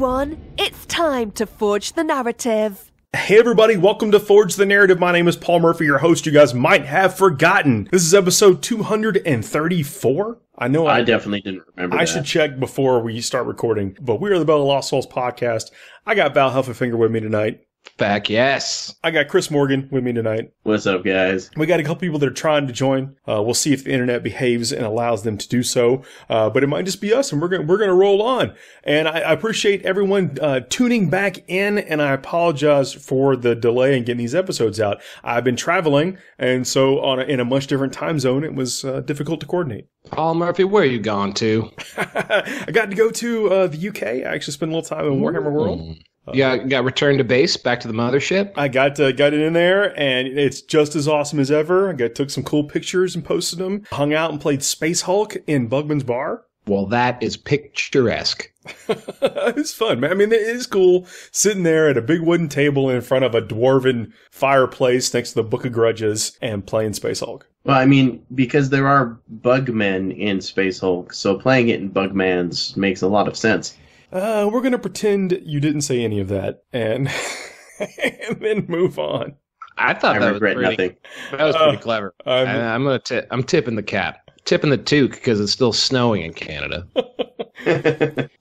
everyone. It's time to forge the narrative. Hey everybody, welcome to Forge the Narrative. My name is Paul Murphy, your host. You guys might have forgotten. This is episode 234. I definitely didn't remember that. I should check before we start recording, but we are the Bell of Lost Souls podcast. I got Val Heffelfinger with me tonight. Back, yes. I got Chris Morgan with me tonight. What's up, guys? We got a couple people that are trying to join. We'll see if the internet behaves and allows them to do so. But it might just be us, and we're gonna roll on. And I appreciate everyone tuning back in, and I apologize for the delay in getting these episodes out. I've been traveling, and so in a much different time zone, it was difficult to coordinate. Paul Murphy, where are you going to? I got to go to the UK. I actually spent a little time in Warhammer World. You got returned to base, back to the mothership? I got it in there, and it's just as awesome as ever. Took some cool pictures and posted them. Hung out and played Space Hulk in Bugman's Bar. Well, that is picturesque. It's fun, man. I mean, it is cool sitting there at a big wooden table in front of a dwarven fireplace next to the Book of Grudges and playing Space Hulk. Well, I mean, because there are Bugmen in Space Hulk, so playing it in Bugman's makes a lot of sense. We're going to pretend you didn't say any of that and, and then move on. I thought that regret nothing. That was pretty clever. I'm tipping the cap. Tipping the toque because it's still snowing in Canada.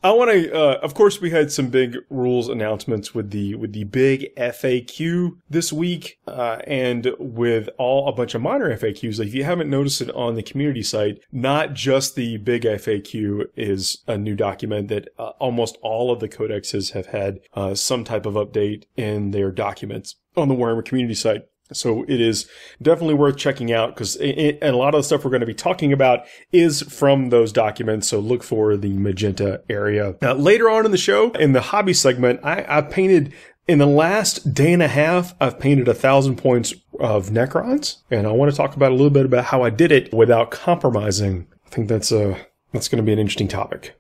I want to, of course, we had some big rules announcements with the big FAQ this week, and with a bunch of minor FAQs. Like, if you haven't noticed it on the community site, not just the big FAQ is a new document that almost all of the codexes have had some type of update in their documents on the Warhammer community site. So it is definitely worth checking out because a lot of the stuff we're going to be talking about is from those documents. So look for the magenta area. Later on in the show, in the hobby segment, I painted, in the last day and a half, I've painted 1,000 points of Necrons. And I want to talk about a little bit about how I did it without compromising. I think that's going to be an interesting topic.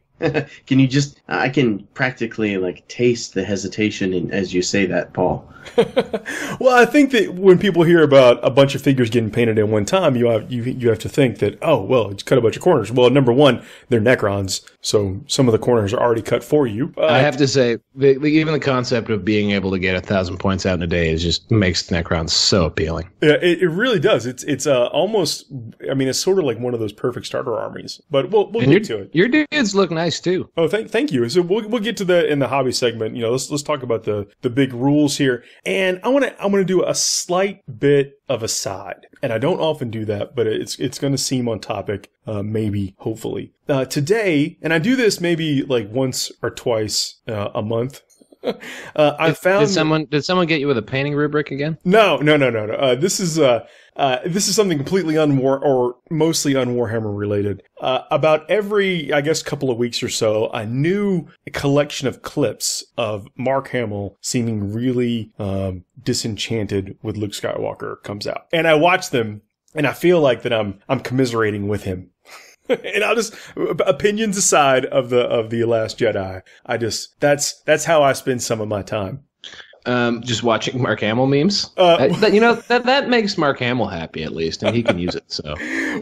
Can you I can practically taste the hesitation as you say that, Paul. Well, I think that when people hear about a bunch of figures getting painted at one time, you have to think that, oh, well, it's cut a bunch of corners. Well, number one, they're Necrons, so some of the corners are already cut for you. I have to say, even the concept of being able to get 1,000 points out in a day makes Necrons so appealing. Yeah, it really does. It's almost, I mean, it's sort of like one of those perfect starter armies. But we'll get to it. Your dudes look nice too. Oh, thank you. So we'll get to that in the hobby segment. Let's talk about the big rules here. And I want to do a slight bit of a side. And I don't often do that, but it's going to seem on topic, maybe, hopefully. Today, and I do this maybe like once or twice a month. I found did someone get you with a painting rubric again? No. This is something completely mostly un-Warhammer related. About every, I guess, couple of weeks or so, a new collection of clips of Mark Hamill seeming really disenchanted with Luke Skywalker comes out, and I watch them, and I feel like that I'm commiserating with him. And I'll just, opinions aside of the Last Jedi, that's how I spend some of my time. Just watching Mark Hamill memes. That makes Mark Hamill happy at least, and he can use it. So,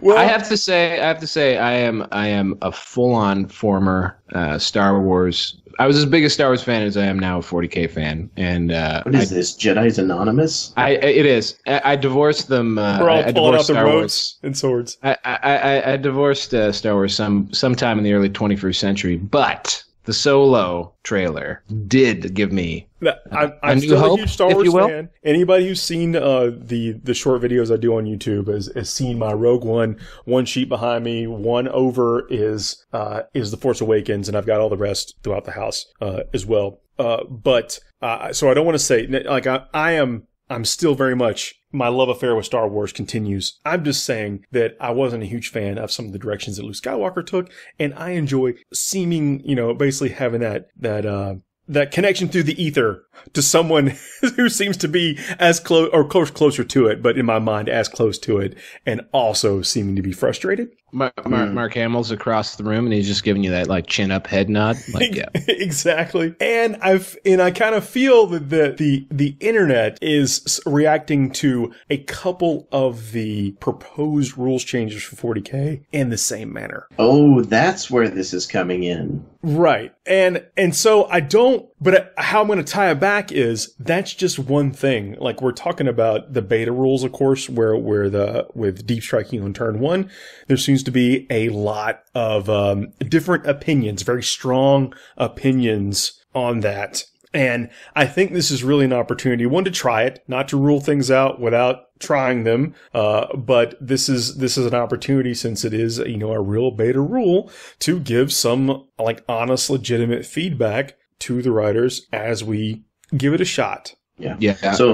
well, I have to say, I am a full-on former Star Wars. I was as big a Star Wars fan as I am now a 40k fan. And what is this? Jedi's Anonymous? It is. I divorced them. We're all pulling out the ropes and swords. I divorced Star Wars sometime in the early 21st century, but the Solo trailer did give me I'm still a huge Star Wars fan. Anybody who's seen the short videos I do on YouTube has seen my Rogue One sheet behind me. One over is The Force Awakens, and I've got all the rest throughout the house as well. So I don't want to say like I'm still very much, my love affair with Star Wars continues. I'm just saying that I wasn't a huge fan of some of the directions that Luke Skywalker took, and I enjoy seeming, basically having that connection through the ether to someone who seems to be as close or closer to it, but in my mind as close to it, and also seeming to be frustrated. Mark Hamill's across the room, and he's just giving you that like chin up head nod. Like, yeah, exactly. And I kind of feel that the internet is reacting to a couple of the proposed rules changes for 40k in the same manner. Oh, that's where this is coming in. Right. And so but how I'm going to tie it back is that's just one thing. Like we're talking about the beta rules, of course, where with deep striking on turn 1, there seems to be a lot of different opinions, very strong opinions on that. And I think this is really an opportunity, one, to try it, not to rule things out without trying them. But this is an opportunity, since it is, a real beta rule, to give some like honest, legitimate feedback to the writers as we give it a shot. Yeah. So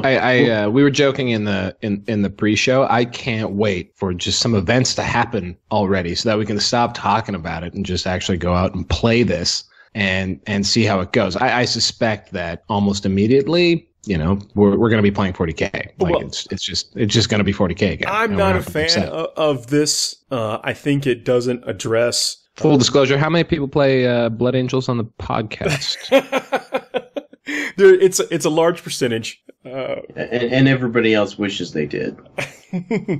we were joking in the pre-show. I can't wait for just some events to happen already, so that we can stop talking about it and just actually go out and play this and see how it goes. I suspect that almost immediately, we're going to be playing 40k. Like it's just going to be 40k again. I'm not a fan of this. I think it doesn't address. Full disclosure: how many people play Blood Angels on the podcast? It's a large percentage. And everybody else wishes they did.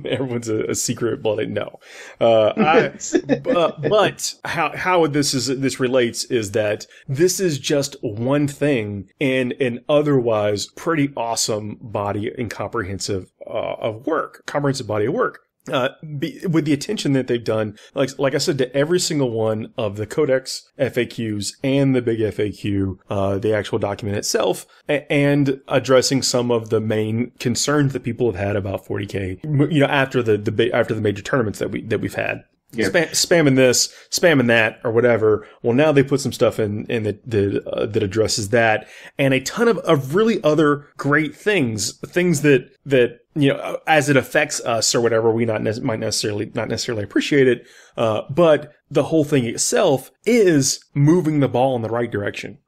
Everyone's a secret blood. No. But how this relates is that this is just one thing in an otherwise pretty awesome body and comprehensive body of work. With the attention that they've done, like I said, to every single one of the Codex FAQs and the big FAQ, the actual document itself, and addressing some of the main concerns that people have had about 40k, after the major tournaments that we've had. Yeah. Spamming this, spamming that, or whatever. Well, now they put some stuff in that addresses that, and a ton of really other great things that as it affects us or whatever, we might not necessarily appreciate it. But the whole thing itself is moving the ball in the right direction.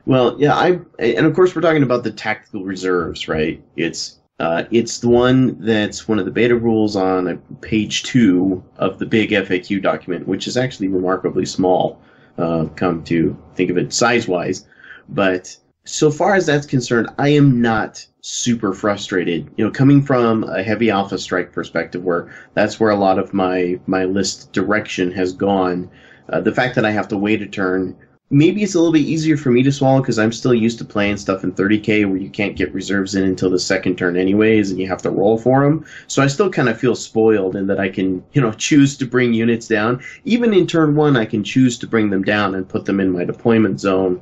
Well, yeah, and of course we're talking about the tactical reserves, right? It's the one that's one of the beta rules on page 2 of the big FAQ document, which is actually remarkably small, come to think of it size-wise. But so far as that's concerned, I am not super frustrated. Coming from a heavy alpha strike perspective, where that's where a lot of my list direction has gone, the fact that I have to wait a turn, maybe it's a little bit easier for me to swallow because I'm still used to playing stuff in 30k where you can't get reserves in until the second turn anyways, and you have to roll for them. So I still kind of feel spoiled in that I can, choose to bring units down. Even in turn 1, I can choose to bring them down and put them in my deployment zone,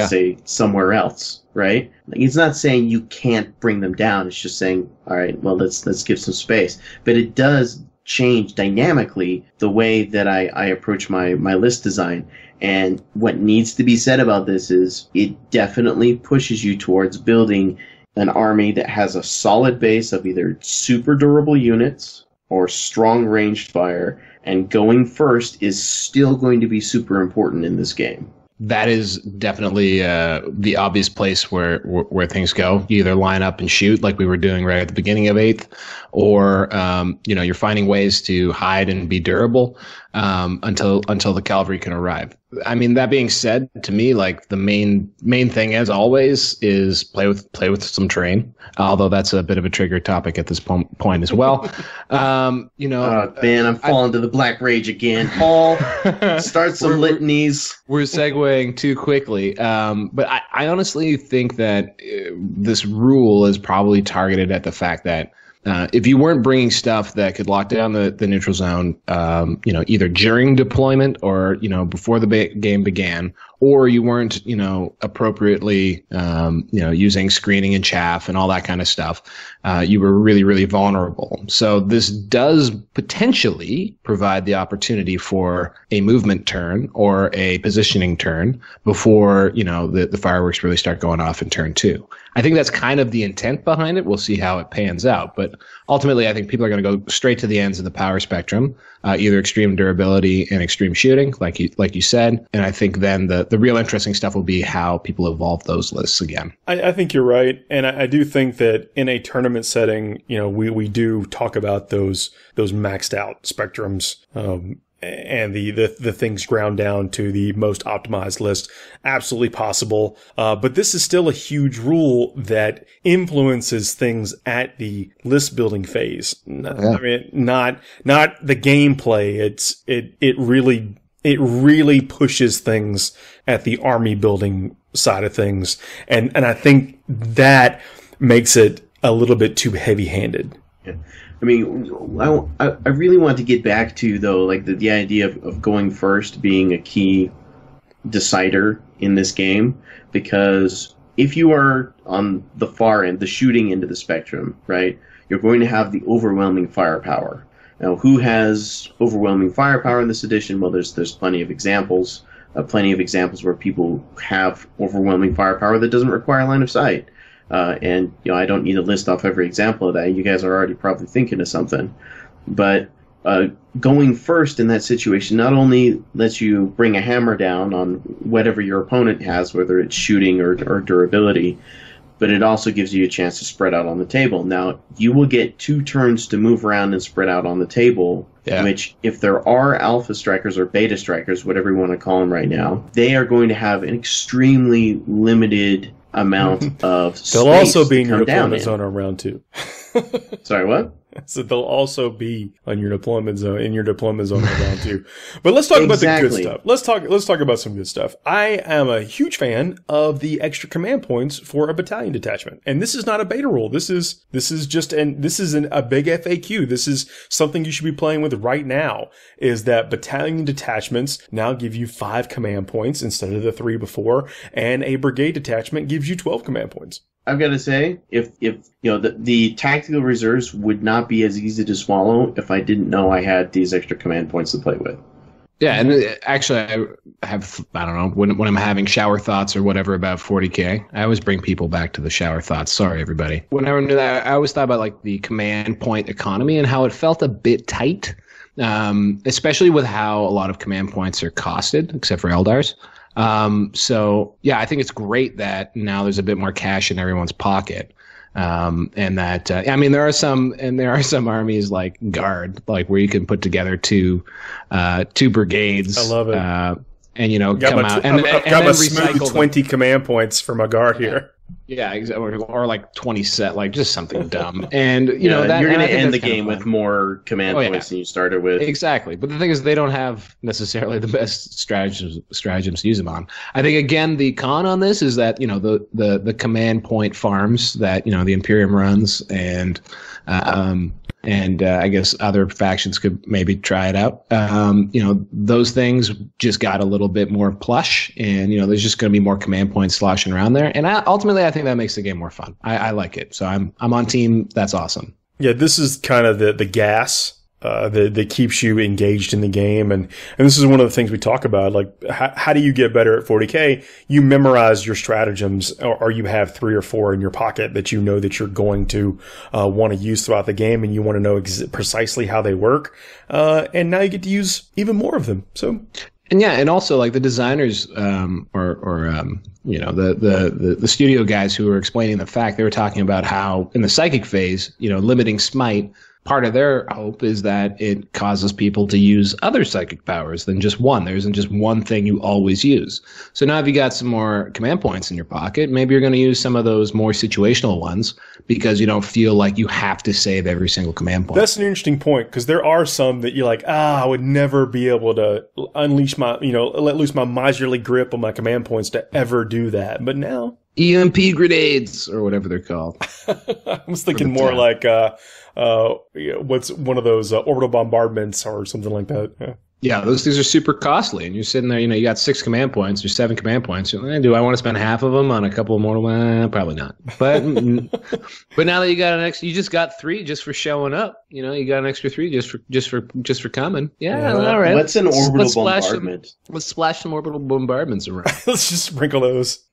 say somewhere else, right? Like, it's not saying you can't bring them down. It's just saying, all right, well, let's give some space. But it does change dynamically the way that I approach my list design. And what needs to be said about this is it definitely pushes you towards building an army that has a solid base of either super durable units or strong ranged fire, and going first is still going to be super important in this game. That is definitely the obvious place where things go. You either line up and shoot like we were doing right at the beginning of 8th, or you're finding ways to hide and be durable until the cavalry can arrive. I mean, that being said, to me, like the main thing, as always, is play with some terrain. Although that's a bit of a trigger topic at this point as well. Man, I'm falling to the black rage again. Paul, start some litanies. We're segueing too quickly, but I honestly think that this rule is probably targeted at the fact that if you weren't bringing stuff that could lock down the neutral zone, either during deployment or, before the game began, or you weren't, appropriately, using screening and chaff and all that kind of stuff, you were really, really vulnerable. So this does potentially provide the opportunity for a movement turn or a positioning turn before, the fireworks really start going off in turn 2. I think that's kind of the intent behind it. We'll see how it pans out. But ultimately, I think people are going to go straight to the ends of the power spectrum, either extreme durability and extreme shooting, like you said. And I think then the real interesting stuff will be how people evolve those lists again. I think you're right. And I do think that in a tournament setting, we do talk about those maxed out spectrums. and the things ground down to the most optimized list absolutely possible. But this is still a huge rule that influences things at the list building phase. I mean, not the gameplay. It really pushes things at the army building side of things. And I think that makes it a little bit too heavy handed. Yeah. I mean, I really want to get back to, though, like the idea of going first being a key decider in this game, because if you are on the far end, the shooting end of the spectrum, right, you're going to have the overwhelming firepower. Now, who has overwhelming firepower in this edition? Well, there's plenty of examples where people have overwhelming firepower that doesn't require line of sight. And I don't need to list off every example of that. You guys are already probably thinking of something. But going first in that situation not only lets you bring a hammer down on whatever your opponent has, whether it's shooting or durability, but it also gives you a chance to spread out on the table. Now, you will get 2 turns to move around and spread out on the table, which, if there are alpha strikers or beta strikers, whatever you want to call them right now, they are going to have an extremely limited amount of space. They'll also be in your deployment zone on round 2. Sorry, what? So they'll also be on your deployment zone on round 2. But let's talk about the good stuff. Let's talk about some good stuff. I am a huge fan of the extra command points for a battalion detachment. And this is not a beta rule. This is a big FAQ. This is something you should be playing with right now, is that battalion detachments now give you 5 command points instead of the 3 before, and a brigade detachment gives you 12 command points. I've got to say, if the tactical reserves would not be as easy to swallow if I didn't know I had these extra command points to play with. Yeah, and actually, I don't know, when I'm having shower thoughts or whatever about 40k, I always bring people back to the shower thoughts. Sorry, everybody. Whenever I knew that, I always thought about like the command point economy and how it felt a bit tight, especially with how a lot of command points are costed, except for Eldars. So yeah, I think it's great that now there's a bit more cash in everyone's pocket. And that, I mean, there are some armies like Guard, like where you can put together two brigades. I love it. And come out and I've got a smooth 20 command points for my Guard here. Yeah, exactly. Or like 20 set, like just something dumb. And that you're going to end the game with more command points than you started with. Exactly. But the thing is, they don't have necessarily the best stratagems to use them on. I think again, the con on this is that the command point farms that the Imperium runs and I guess other factions could maybe try it out. Those things just got a little bit more plush, and there's just going to be more command points sloshing around there. And ultimately, I think that makes the game more fun. I like it, so I'm on team. That's awesome. Yeah, this is kind of the gas that keeps you engaged in the game. And this is one of the things we talk about. Like, how do you get better at 40K? You memorize your stratagems, or you have 3 or 4 in your pocket that you know that you're going to want to use throughout the game, and you want to know precisely how they work. And now you get to use even more of them. So. And yeah, and also like the designers, the studio guys who were explaining the fact, they were talking about how in the psychic phase, limiting smite, part of their hope is that it causes people to use other psychic powers than just one. There isn't just one thing you always use. So now if you got some more command points in your pocket, maybe you're going to use some of those more situational ones because you don't feel like you have to save every single command point. That's an interesting point, because there are some that you're like, I would never be able to unleash my, let loose my miserly grip on my command points to ever do that. But now EMP grenades, or whatever they're called. I was thinking more like what's one of those orbital bombardments or something like that. Yeah, those things are super costly, and you're sitting there. You got 6 command points or 7 command points. You're like, do I want to spend half of them on a couple of more? Probably not. But but now that you got an extra, you just got 3 just for showing up. You got an extra 3 just for coming. Yeah, all right. What's an orbital bombardment? Let's splash some orbital bombardments around. Let's just sprinkle those.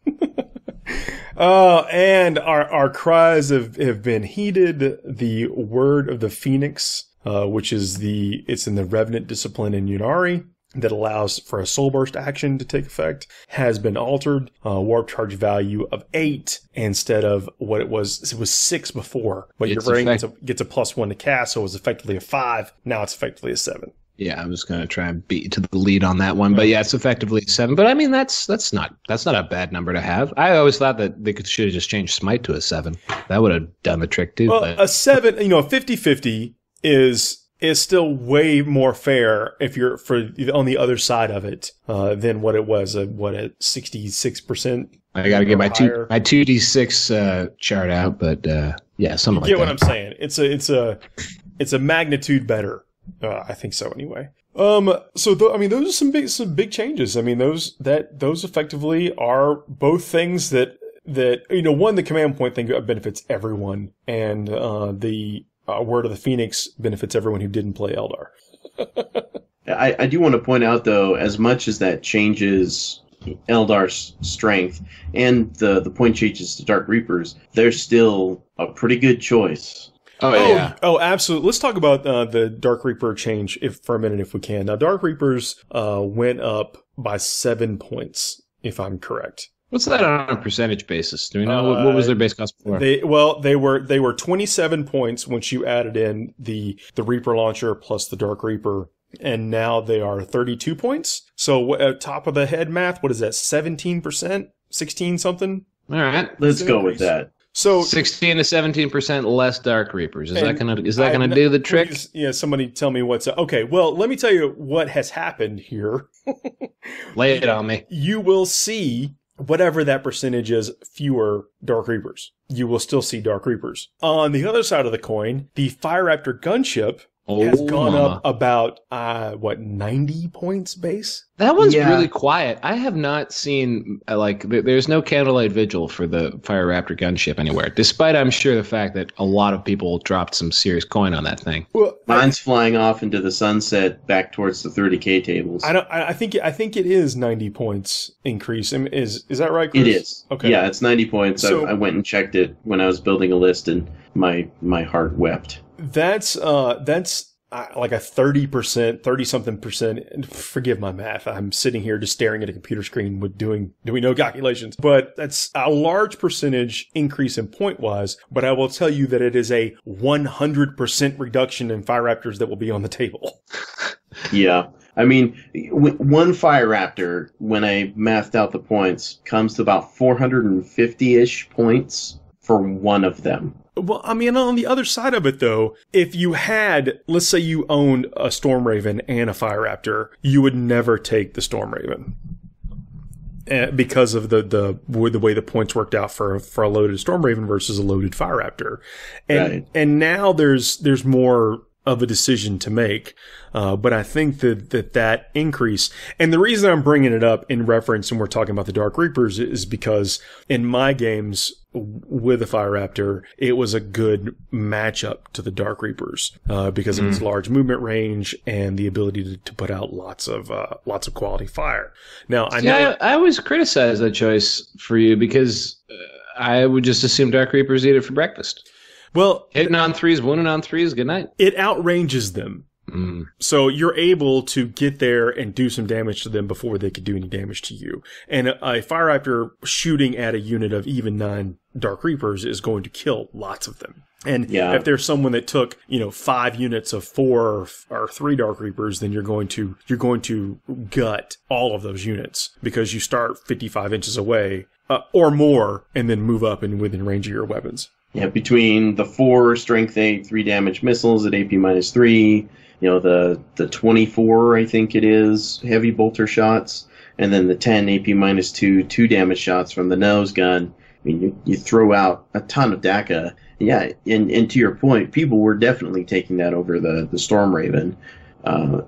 And our cries have been heeded. The word of the Phoenix, which is it's in the Revenant discipline in Yunari, that allows for a soul burst action to take effect, has been altered. Warp charge value of 8 instead of what it was. It was 6 before, but your variant gets a +1 to cast, so it was effectively a 5. Now it's effectively a 7. Yeah, I was going to try and beat you to the lead on that one, but yeah, it's effectively 7. But I mean, that's not a bad number to have. I always thought that they should have just changed Smite to a 7. That would have done the trick too. Well, but. A 7, a 50-50 is still way more fair if you're on the other side of it than what it was. at 66%. I got to get my 2d6 chart out, but yeah, something like that. You get what I'm saying? It's a magnitude better. I think so anyway. So those are some big changes. I mean, those effectively are both things that one, the command point thing benefits everyone, and the Word of the Phoenix benefits everyone who didn't play Eldar. I do want to point out, though, as much as that changes Eldar's strength and the point changes to Dark Reapers, they're still a pretty good choice. Oh, yeah. Oh, absolutely. Let's talk about the Dark Reaper change for a minute if we can. Now, Dark Reapers went up by 7 points, if I'm correct. What's that on a percentage basis? Do we know what was their base cost before? They were 27 points once you added in the Reaper launcher plus the Dark Reaper, and now they are 32 points. So top of the head math, what is that? 17%, 16 something? All right, let's go with that. So 16 to 17% less Dark Reapers. Is that gonna do the trick? Please, yeah, somebody tell me what's okay. Well, let me tell you what has happened here. Lay it on me. You will see whatever that percentage is, fewer Dark Reapers. You will still see Dark Reapers. On the other side of the coin, the Fire Raptor gunship has gone up about 90 points base. That one's really quiet. I have not seen there's no candlelight vigil for the Fire Raptor gunship anywhere, despite I'm sure the fact that a lot of people dropped some serious coin on that thing. Well, mine's flying off into the sunset back towards the 30K tables. I think it is 90 points increase. Is that right, Chris? It is. Okay. Yeah, it's 90 points. So, I went and checked it when I was building a list, and my heart wept. That's like a 30-something percent. Forgive my math. I'm sitting here just staring at a computer screen doing no calculations. But that's a large percentage increase in point-wise. But I will tell you that it is a 100% reduction in Fire Raptors that will be on the table. Yeah. I mean, one Fire Raptor, when I mathed out the points, comes to about 450-ish points for one of them. Well, I mean, on the other side of it, though, if you had, let's say you owned a Storm Raven and a Fire Raptor, you would never take the Storm Raven because of the way the points worked out for a loaded Storm Raven versus a loaded Fire Raptor. And now there's more of a decision to make. But I think that increase, and the reason I'm bringing it up in reference, and we're talking about the Dark Reapers, is because in my games with the Fire Raptor, it was a good matchup to the Dark Reapers, because of its large movement range and the ability to put out lots of quality fire. Now, I always criticize that choice for you because I would just assume Dark Reapers eat it for breakfast. Well, hitting on threes, winning on threes, good night. It outranges them. So you're able to get there and do some damage to them before they could do any damage to you. And a Fire Raptor shooting at a unit of even 9 Dark Reapers is going to kill lots of them. And if there's someone that took, 5 units of 4 or 3 Dark Reapers, then you're going to gut all of those units because you start 55 inches away or more and then move up and within range of your weapons. Yeah, between the 4 strength 8, 3 damage missiles at AP -3, the 24, I think it is, heavy bolter shots, and then the 10 AP -2, 2 damage shots from the nose gun. I mean, you throw out a ton of DACA. Yeah, and to your point, people were definitely taking that over the Storm Raven.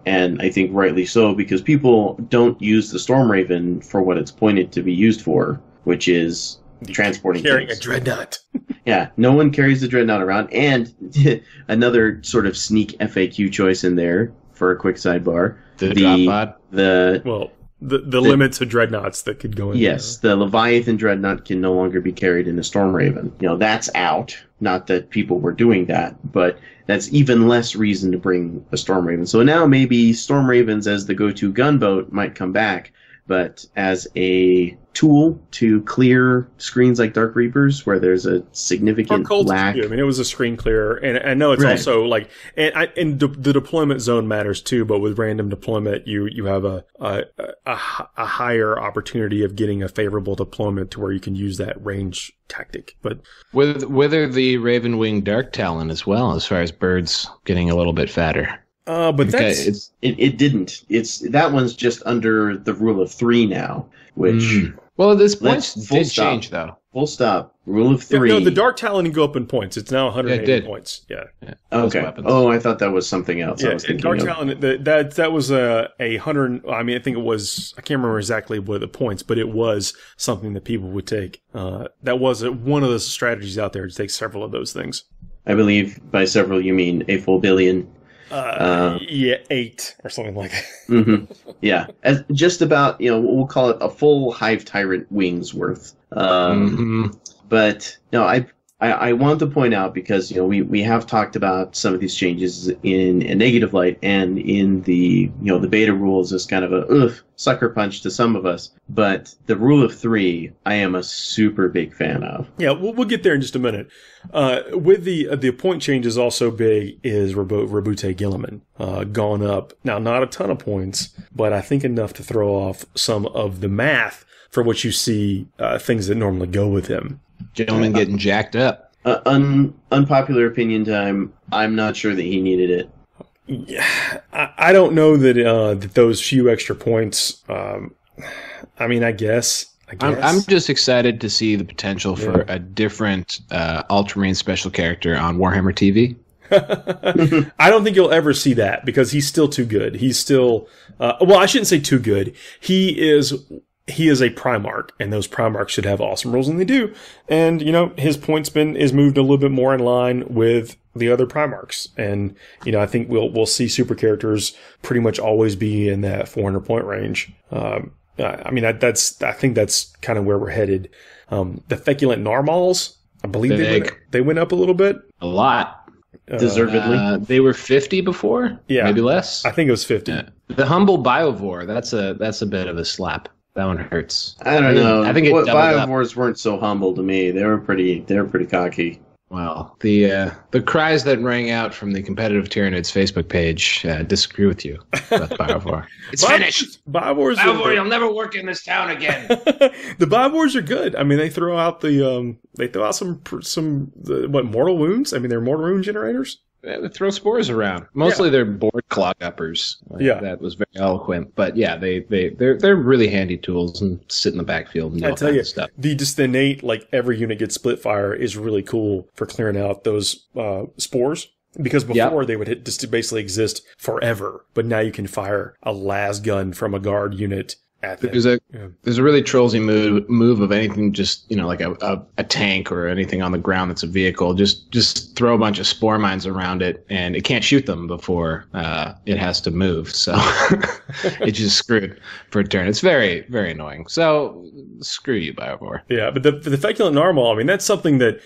And I think rightly so, because people don't use the Storm Raven for what it's pointed to be used for, which is transporting carrying things. A dreadnought. Yeah, no one carries the dreadnought around. And another sort of sneak FAQ choice in there for a quick sidebar. The drop pod? The limits of dreadnoughts that could go in. Yes, the Leviathan dreadnought can no longer be carried in a Storm Raven. That's out. Not that people were doing that, but that's even less reason to bring a Storm Raven. So now maybe Storm Ravens as the go-to gunboat might come back, but as a tool to clear screens like Dark Reapers where there's a significant lack. I mean, it was a screen clearer, and I know it's also like, and the deployment zone matters too. But with random deployment, you have a higher opportunity of getting a favorable deployment to where you can use that range tactic. But whether the Ravenwing Dark Talon as well, as far as birds getting a little bit fatter. But it didn't. That one's just under the rule of 3 now, which well, this points did change though. Full stop. Rule of 3. No, the Dark Talon can go up in points. It's now 180 points. Yeah. Okay. Oh, I thought that was something else. Yeah, Dark Talon. That was a 100. I mean, I think it was. I can't remember exactly what the points, but it was something that people would take. That was one of the strategies out there to take several of those things. I believe by several you mean a full billion. 8 or something like that. Mm-hmm. Yeah, as just about, we'll call it a full Hive Tyrant wings worth. But no, I want to point out, because we have talked about some of these changes in a negative light, and in the the beta rules is kind of a sucker punch to some of us. But the rule of 3, I am a super big fan of. Yeah, we'll get there in just a minute. With the point changes also big is Rabute Gilliman gone up. Now, not a ton of points, but I think enough to throw off some of the math for what you see, things that normally go with him. Gentleman getting jacked up. Unpopular opinion time. I'm not sure that he needed it. Yeah, I don't know that those few extra points. I mean, I guess. I'm just excited to see the potential for a different Ultramarine special character on Warhammer TV. I don't think you'll ever see that, because he's still too good. He's still well, I shouldn't say too good. He is a Primarch, and those Primarchs should have awesome rules, and they do. And his point spin is moved a little bit more in line with the other Primarchs, and I think we'll see super characters pretty much always be in that 400 point range. I mean, I think that's kind of where we're headed. The Feculent Narmals, I believe they went up a little bit. A lot. Deservedly. They were 50 before? Yeah. Maybe less? I think it was 50. The Humble Biovore, that's a bit of a slap. That one hurts. I don't know. I think Biovores weren't so humble to me. They were pretty cocky. Well, the cries that rang out from the Competitive Tyranids Facebook page disagree with you about Biovore. It's finished. Biovore, you'll never work in this town again. The Biovores are good. I mean, they throw out some mortal wounds. I mean, they're mortal wound generators. They throw spores around. Mostly they're board clog uppers. That was very eloquent. But yeah, they're really handy tools and sit in the backfield and do all kinds of stuff. The innate, every unit gets split fire is really cool for clearing out those spores. Because before they would just basically exist forever, but now you can fire a las gun from a guard unit. There's a really trollsy move of anything, just like a tank or anything on the ground that's a vehicle. Just throw a bunch of spore mines around it, and it can't shoot them before it has to move. So it's just screwed for a turn. It's very, very annoying. So screw you, Biovore. Yeah, but the Feculent Narmal, I mean, that's something that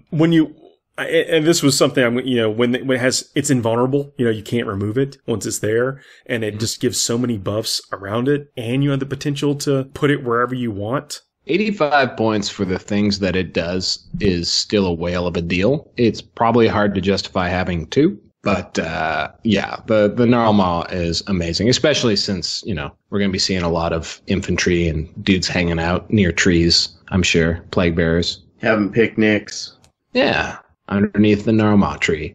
when you. And this was something when it has, it's invulnerable. You can't remove it once it's there, and it just gives so many buffs around it, and you have the potential to put it wherever you want. 85 points for the things that it does is still a whale of a deal. It's probably hard to justify having 2, but the Narmal is amazing, especially since we're going to be seeing a lot of infantry and dudes hanging out near trees. I'm sure plague bearers having picnics. Yeah. Underneath the Narmal tree.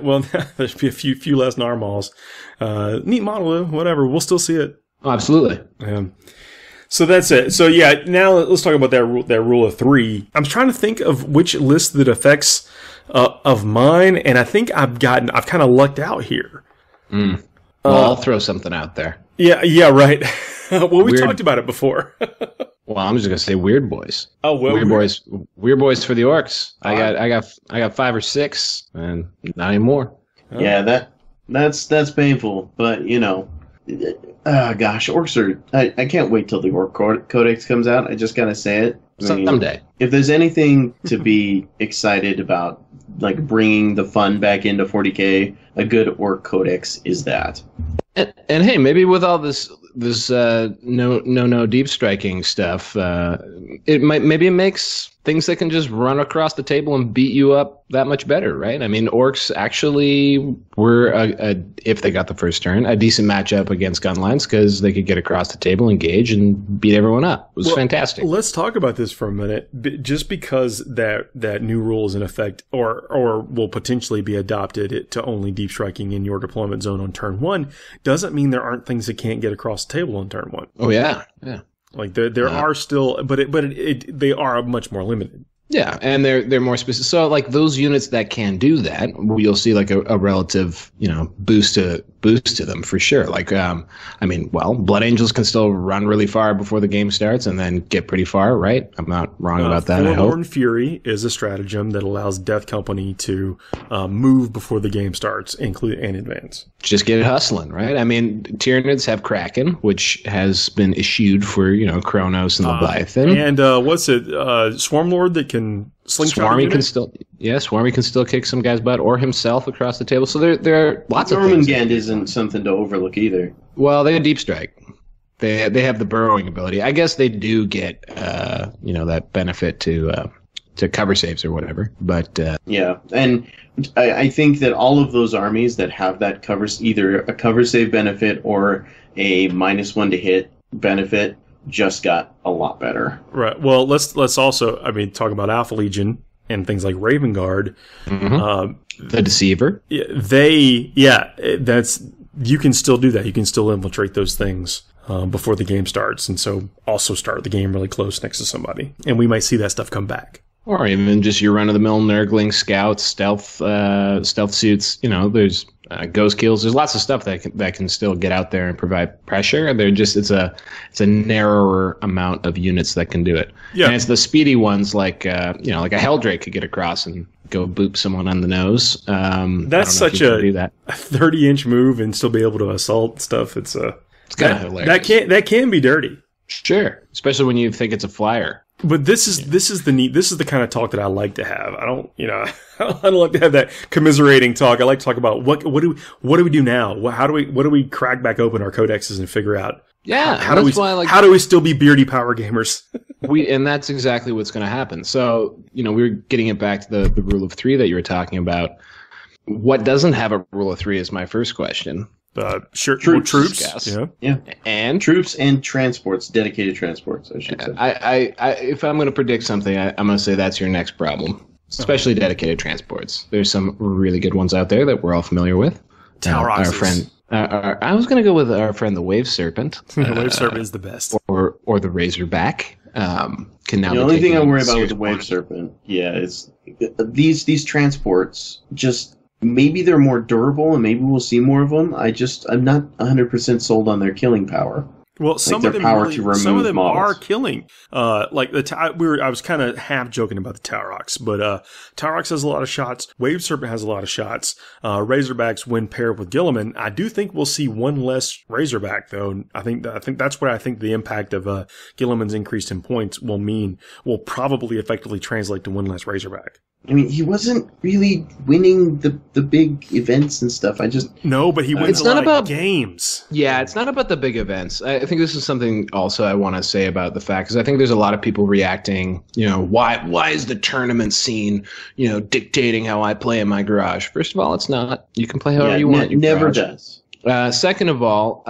Well, there's be a few less Narmals. Neat model, though. Whatever. We'll still see it. Oh, absolutely. So that's it. So yeah, now let's talk about that rule of 3. I'm trying to think of which list that affects of mine, and I think I've kind of lucked out here. Well, I'll throw something out there. Yeah, right. Well, we talked about it before. Well, I'm just gonna say Weird Boys. Oh, well, Weird Boys for the orcs. I got 5 or 6, and not anymore. Yeah, that's painful, but gosh, orcs are. I can't wait till the Orc Codex comes out. I just gotta say it. Someday. If there's anything to be excited about, bringing the fun back into 40k, a good Orc Codex is that. And hey, maybe with all this no deep striking stuff, maybe it makes things that can just run across the table and beat you up that much better, right? I mean, orcs actually were, if they got the first turn, a decent matchup against gunlines because they could get across the table, engage, and beat everyone up. It was fantastic. Let's talk about this for a minute. Just because that new rule is in effect or will potentially be adopted to only deep striking in your deployment zone on turn 1 doesn't mean there aren't things that can't get across the table on turn 1. Oh, yeah. Yeah. Like there are still, but they are much more limited. Yeah, and they're more specific. So like those units that can do that, you'll see like a relative, boost to them for sure. Like, Blood Angels can still run really far before the game starts and then get pretty far, right? I'm not wrong about that. Forlorn Fury is a stratagem that allows Death Company to move before the game starts, include and advance. Just get it hustling, right? I mean, Tyranids have Kraken, which has been issued for Kronos and Leviathan, and what's it? Swarmlord that can slingshot. Swarmy can still kick some guy's butt or himself across the table. So there are lots of things. Jormungand isn't something to overlook either. Well, they have deep strike. They have the burrowing ability. I guess they do get that benefit to cover saves or whatever. But yeah, and I think that all of those armies that have that covers either a cover save benefit or a -1 to hit benefit just got a lot better. Right. Well, let's also talk about Alpha Legion and things like Raven Guard. Mm-hmm. The Deceiver. That's you can still do that. You can still infiltrate those things before the game starts, and so also start the game really close next to somebody. And we might see that stuff come back. Or even just your run-of-the-mill Nurgling scouts, stealth suits. There's ghost kills. There's lots of stuff that can still get out there and provide pressure. And it's a narrower amount of units that can do it. Yeah. And it's the speedy ones like a Helldrake could get across and go boop someone on the nose. That's such a 30-inch move and still be able to assault stuff. It's kind of hilarious. That can be dirty. Sure, especially when you think it's a flyer. But this is the kind of talk that I like to have. I don't like to have that commiserating talk. I like to talk about what do we do now? How do we crack back open our codexes and figure out how do we still be beardy power gamers? And that's exactly what's going to happen. So we're getting it back to the rule of 3 that you were talking about. What doesn't have a rule of 3 is my first question. Troops. Yeah. And troops and transports, dedicated transports, I should say. I if I'm going to predict something, I'm going to say that's your next problem, especially dedicated transports. There's some really good ones out there that we're all familiar with. Tauroxes. Our friend, I was going to go with our friend the Wave Serpent. The Wave Serpent is the best. Or the Razorback. Can now the only thing I worry about with the Wave Serpent, is these transports just. Maybe they're more durable, and maybe we'll see more of them. I'm not 100% sold on their killing power. Well, some of them are killing. I was kind of half joking about the Taurox, but Taurox has a lot of shots. Wave Serpent has a lot of shots. Razorbacks, when paired with Guilliman, I do think we'll see one less Razorback, though. I think that's what I think the impact of Guilliman's increase in points will probably effectively translate to one less Razorback. I mean, he wasn't really winning the big events and stuff. No, but he wins a lot of games. Yeah, it's not about the big events. I think this is something also I want to say about the fact, because I think there's a lot of people reacting, why is the tournament scene, dictating how I play in my garage? First of all, it's not. You can play however you want. It never does. Second of all,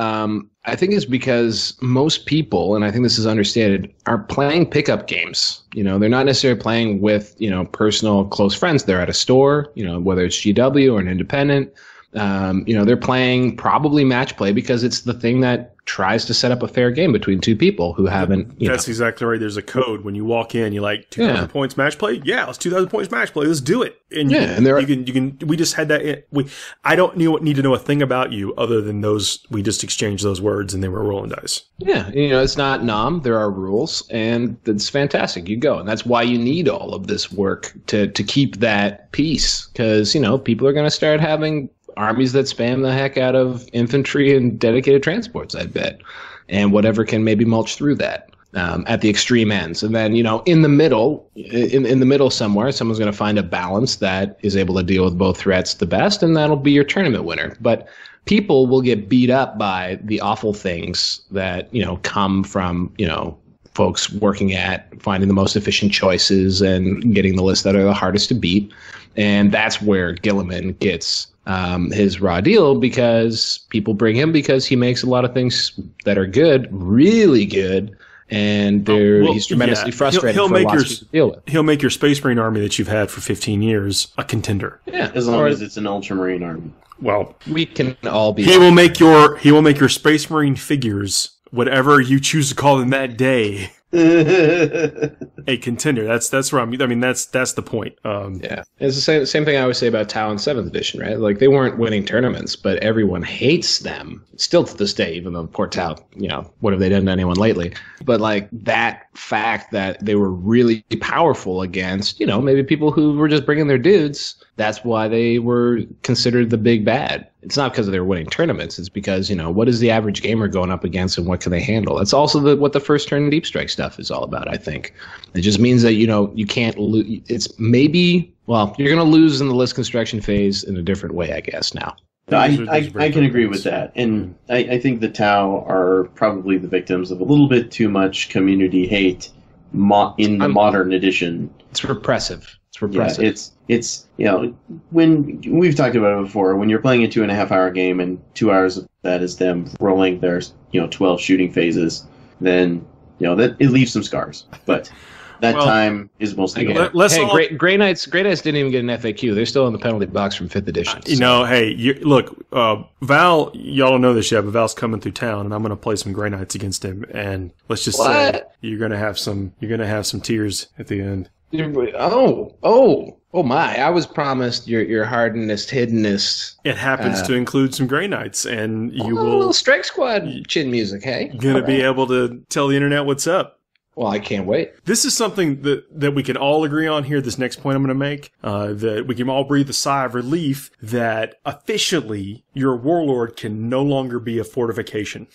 I think it's because most people, and I think this is understated, are playing pickup games. They're not necessarily playing with, personal close friends. They're at a store, whether it's GW or an independent. They're playing probably match play because it's the thing that tries to set up a fair game between two people who haven't. That's exactly right. There's a code when you walk in. You're like 2,000 points match play. Yeah, let's 2,000 points match play. Let's do it. And you can. We just had that. I don't need to know a thing about you other than those. We just exchanged those words and they were rolling dice. Yeah, it's not nom. There are rules, and it's fantastic. You go, and that's why you need all of this work to keep that peace, because people are going to start having armies that spam the heck out of infantry and dedicated transports, I bet, and whatever can maybe mulch through that. at the extreme ends. And then, in the middle, in the middle somewhere, someone's going to find a balance that is able to deal with both threats the best, and that'll be your tournament winner. But people will get beat up by the awful things that, come from, folks working at finding the most efficient choices and getting the lists that are the hardest to beat. And that's where Gilliman gets his raw deal, because people bring him because he makes a lot of things that are good, really good, and he's tremendously frustrated for lots of people to deal with. He'll make your Space Marine army that you've had for 15 years a contender. Yeah, as long as it's an Ultramarine army. Well, we can all be. He will make your Space Marine figures, whatever you choose to call them that day, a contender. That's where that's the point. Yeah, it's the same thing I always say about Tau in 7th edition, right? Like, they weren't winning tournaments, but everyone hates them still to this day. Even though poor Tau, what have they done to anyone lately? But like, that fact that they were really powerful against, maybe people who were just bringing their dudes. That's why they were considered the big bad. It's not because they were winning tournaments. It's because, what is the average gamer going up against, and what can they handle? That's also what the first turn deep strike stuff is all about, I think. It just means that, you can't lose. It's maybe, you're going to lose in the list construction phase in a different way, I guess, now. No, I can agree with that. And I think the Tau are probably the victims of a little bit too much community hate in the modern edition. It's repressive. It's repressive. Yeah, it's when we've talked about it before, when you're playing a 2.5-hour game and 2 hours of that is them rolling their 12 shooting phases, then that it leaves some scars. But that time is mostly over. Grey Knights didn't even get an FAQ. They're still in the penalty box from 5th edition. Look, Val, y'all don't know this yet, but Val's coming through town, and I'm going to play some Grey Knights against him. And let's just say you're going to have some tears at the end. Oh my! I was promised your hardenest, hiddenest. It happens to include some Grey Knights, and you will a little Strike Squad chin music. Hey, gonna be able to tell the internet what's up. Well, I can't wait. This is something that we can all agree on here. This next point I'm going to make, that we can all breathe a sigh of relief that officially your warlord can no longer be a fortification.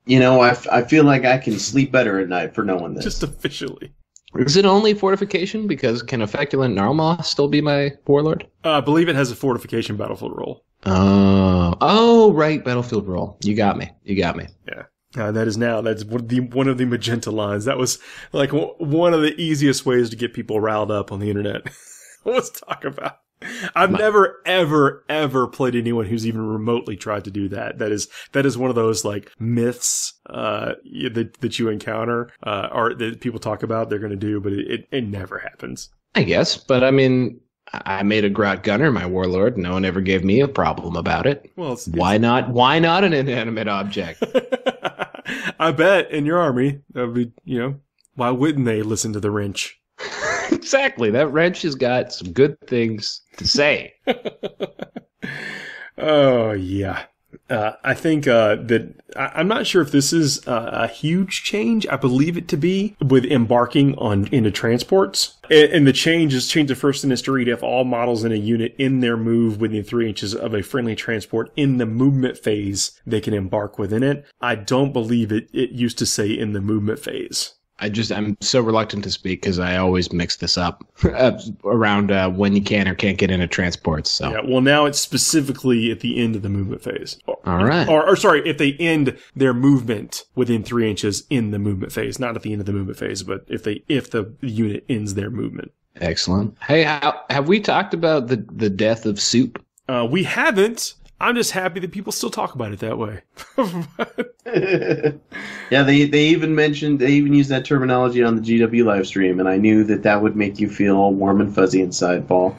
I feel like I can sleep better at night for knowing this. Just officially. Is it only fortification? Because can a Feculent Narmal still be my warlord? I believe it has a fortification battlefield role. Oh, right, battlefield role. You got me. Yeah. That's one of the magenta lines. That was like one of the easiest ways to get people riled up on the internet. Let's talk about. I've never, ever, ever played anyone who's even remotely tried to do that. That is one of those like myths that you encounter or that people talk about they're going to do, but it never happens. I guess, but I mean, I made a Grot Gunner my warlord. No one ever gave me a problem about it. Well, why not? Why not an inanimate object? I bet in your army that would be, why wouldn't they listen to the wrench? Exactly. That wrench has got some good things to say. Oh, yeah. I think that I'm not sure if this is a huge change. I believe it to be with embarking into transports. And the change the first in history to have all models in a unit in their move within 3 inches of a friendly transport in the movement phase. They can embark within it. I don't believe it used to say in the movement phase. I'm so reluctant to speak because I always mix this up around when you can or can't get into transports. So. Yeah, well, now it's specifically at the end of the movement phase. All right. Or sorry, if they end their movement within 3 inches in the movement phase, not at the end of the movement phase, but if the unit ends their movement. Excellent. Hey, have we talked about the death of Soup? We haven't. I'm just happy that people still talk about it that way. Yeah, they even used that terminology on the GW live stream, and I knew that would make you feel all warm and fuzzy inside, Paul.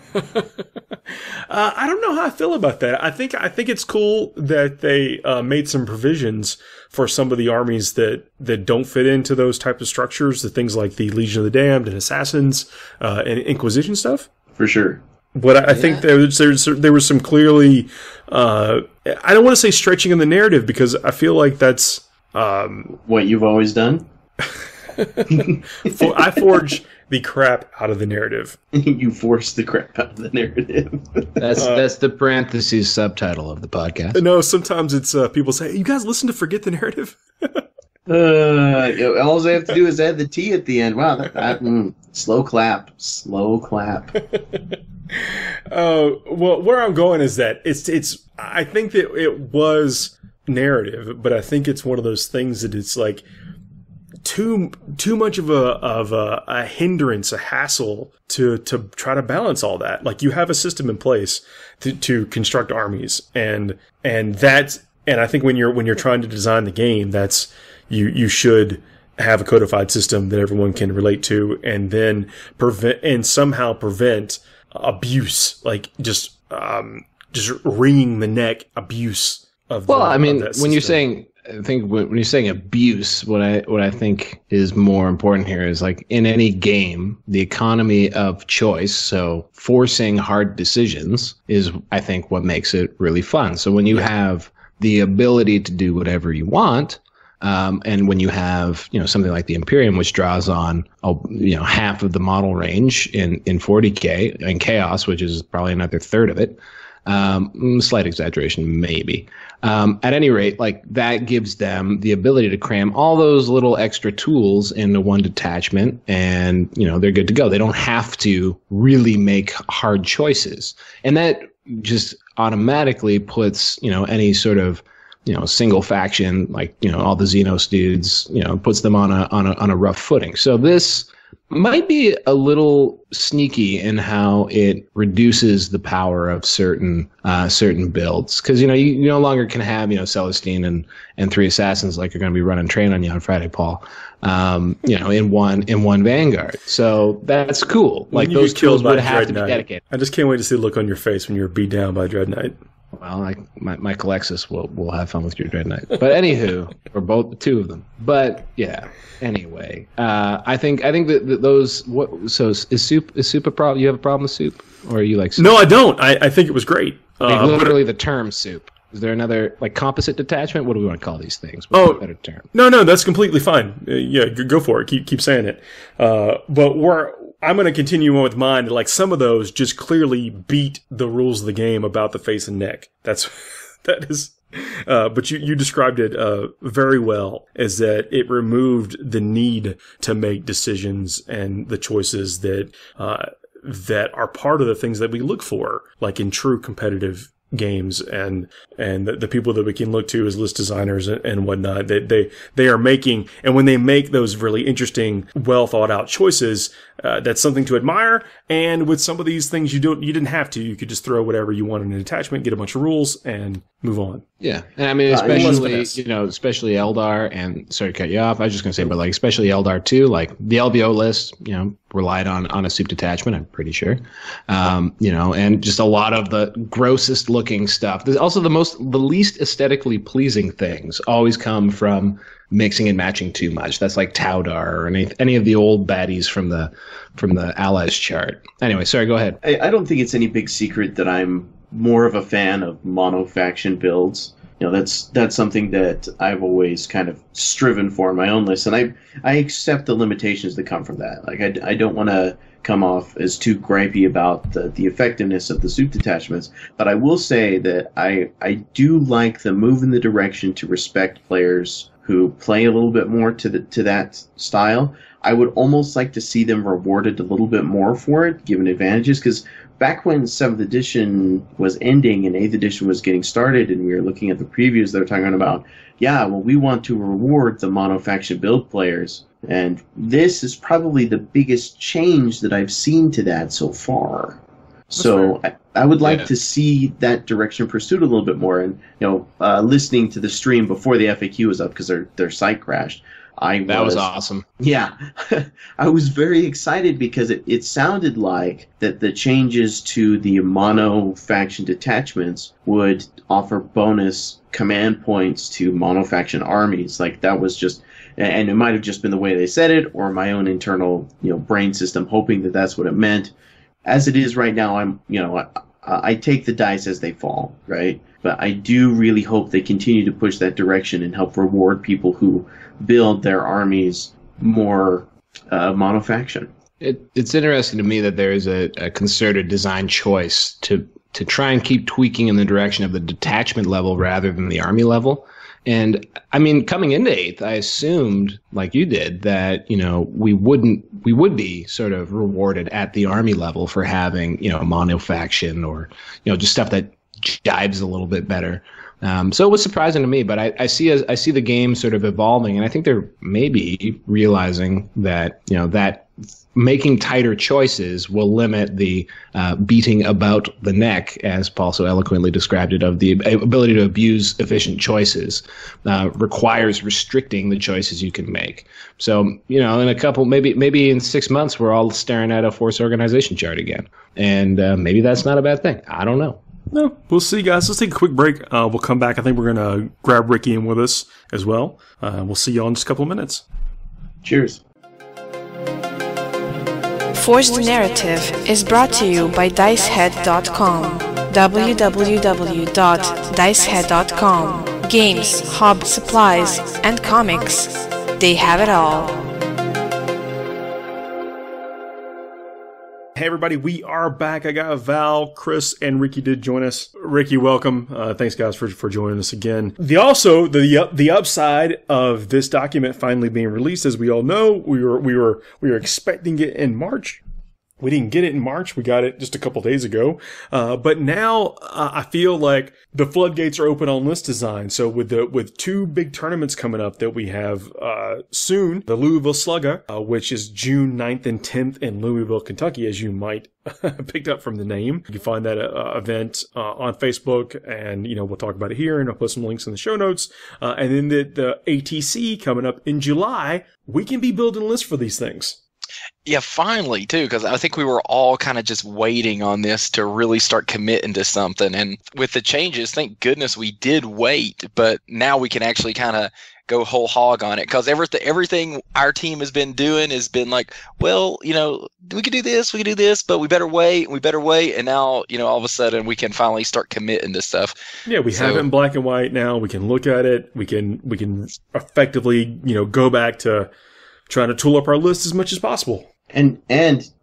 I don't know how I feel about that. I think it's cool that they made some provisions for some of the armies that don't fit into those types of structures, the things like the Legion of the Damned and Assassins and Inquisition stuff. For sure. But I think there was some clearly, I don't want to say stretching in the narrative because I feel like that's what you've always done. I forge the crap out of the narrative. You force the crap out of the narrative. That's the parentheses subtitle of the podcast. No, sometimes it's people say, "You guys listen to Forget the Narrative." All they have to do is add the T at the end. Wow, slow clap. Well, where I'm going is that it's. I think that it was narrative, but I think it's one of those things that it's like too much of a hindrance, a hassle to try to balance all that. Like, you have a system in place to construct armies, and I think when you're trying to design the game, that's you should have a codified system that everyone can relate to, and then somehow prevent abuse, like just wringing the neck abuse of. Well, I mean, when you're saying, I think when you're saying abuse, what I think is more important here is, like, in any game, the economy of choice, so forcing hard decisions, is, I think, what makes it really fun. So when you have the ability to do whatever you want, and when you have, something like the Imperium, which draws on, half of the model range in 40k, and Chaos, which is probably another third of it, slight exaggeration, maybe. At any rate, like, that gives them the ability to cram all those little extra tools into one detachment, and, they're good to go. They don't have to really make hard choices. And that just automatically puts, any sort of, single faction, like, all the Xenos dudes, puts them on a rough footing. So this might be a little sneaky in how it reduces the power of certain builds, because you no longer can have Celestine and 3 assassins like you're going to be running train on you on Friday, Paul. In one Vanguard. So that's cool. Like, those kills would have to be dedicated. I just can't wait to see the look on your face when you're beat down by Dread Knight. Well, my Calexis will have fun with your Dread Knight. But anywho, or two of them. But yeah. Anyway, I think that those. So is soup a problem? You have a problem with soup, or are you like soup? No, I don't. I think it was great. Literally, the term soup. Is there another, like, composite detachment? What do we want to call these things? What's a better term? No, that's completely fine. Yeah, go for it. Keep saying it. But I'm going to continue on with mine. Like, some of those just clearly beat the rules of the game about the face and neck. That is. But you described it very well, as that it removed the need to make decisions and the choices that are part of the things that we look for, like in true competitive games, and the people that we can look to as list designers and whatnot, they are making, and when they make those really interesting, well thought out choices, that's something to admire. And with some of these things, you didn't have to. You could just throw whatever you want in an attachment, get a bunch of rules, and move on. Yeah, and I mean, especially Eldar, and sorry to cut you off. I was just gonna say, but like, especially Eldar too, like the LVO list, relied on a soup detachment, I'm pretty sure. And just a lot of the grossest looking stuff. There's also the least aesthetically pleasing things always come from mixing and matching too much. That's like Taudar or any of the old baddies from the Allies chart. Anyway, sorry, go ahead. I don't think it's any big secret that I'm more of a fan of mono-faction builds. That's something that I've always kind of striven for in my own list, and I accept the limitations that come from that. Like, I don't want to come off as too gripey about the effectiveness of the soup detachments, but I will say that I do like the move in the direction to respect players who play a little bit more to that style. I would almost like to see them rewarded a little bit more for it, given advantages, because back when 7th edition was ending and 8th edition was getting started, and we were looking at the previews, they were talking about, we want to reward the mono-faction build players. And this is probably the biggest change that I've seen to that so far. So I would like to see that direction pursued a little bit more. And, listening to the stream before the FAQ was up, because their site crashed, that was awesome. Yeah. I was very excited because it sounded like that the changes to the mono-faction detachments would offer bonus command points to mono-faction armies. Like, that was just, and it might have just been the way they said it, or my own internal, brain system hoping that that's what it meant. As it is right now, I take the dice as they fall, right? But I do really hope they continue to push that direction and help reward people who build their armies more mono-faction. It's interesting to me that there is a concerted design choice to try and keep tweaking in the direction of the detachment level rather than the army level. And I mean, coming into 8th, I assumed, like you did, that, we would be sort of rewarded at the army level for having, a mono-faction or, just stuff that jibes a little bit better. So it was surprising to me, but I see the game sort of evolving, and I think they're maybe realizing that, that making tighter choices will limit the beating about the neck, as Paul so eloquently described it, of the ability to abuse efficient choices, requires restricting the choices you can make. So, in a couple, maybe in 6 months, we're all staring at a force organization chart again. And maybe that's not a bad thing. I don't know. No, we'll see, guys. Let's take a quick break. We'll come back. I think we're going to grab Ricky in with us as well. We'll see y'all in just a couple of minutes. Cheers. Forged Narrative is brought to you by dicehead.com. www.dicehead.com. Games, hobby, supplies, and comics. They have it all. Hey everybody, we are back. I got Val, Chris, and Ricky did join us. Ricky, welcome. Thanks guys for joining us again. The upside of this document finally being released, as we all know, we were expecting it in March. We didn't get it in March. We got it just a couple days ago. But now I feel like the floodgates are open on list design. So with 2 big tournaments coming up that we have soon, the Louisville Slugger, which is June 9th and 10th in Louisville, Kentucky, as you might have picked up from the name. You can find that event on Facebook, and we'll talk about it here, and I'll put some links in the show notes. And then the ATC coming up in July. We can be building lists for these things. Yeah, finally, too, because I think we were all kind of just waiting on this to really start committing to something. And with the changes, thank goodness we did wait, but now we can actually kind of go whole hog on it, because everything our team has been doing has been like, well, we could do this, but we better wait. And now, all of a sudden we can finally start committing to stuff. Yeah, we have it in black and white now. We can look at it. We can effectively, go back to trying to tool up our list as much as possible. And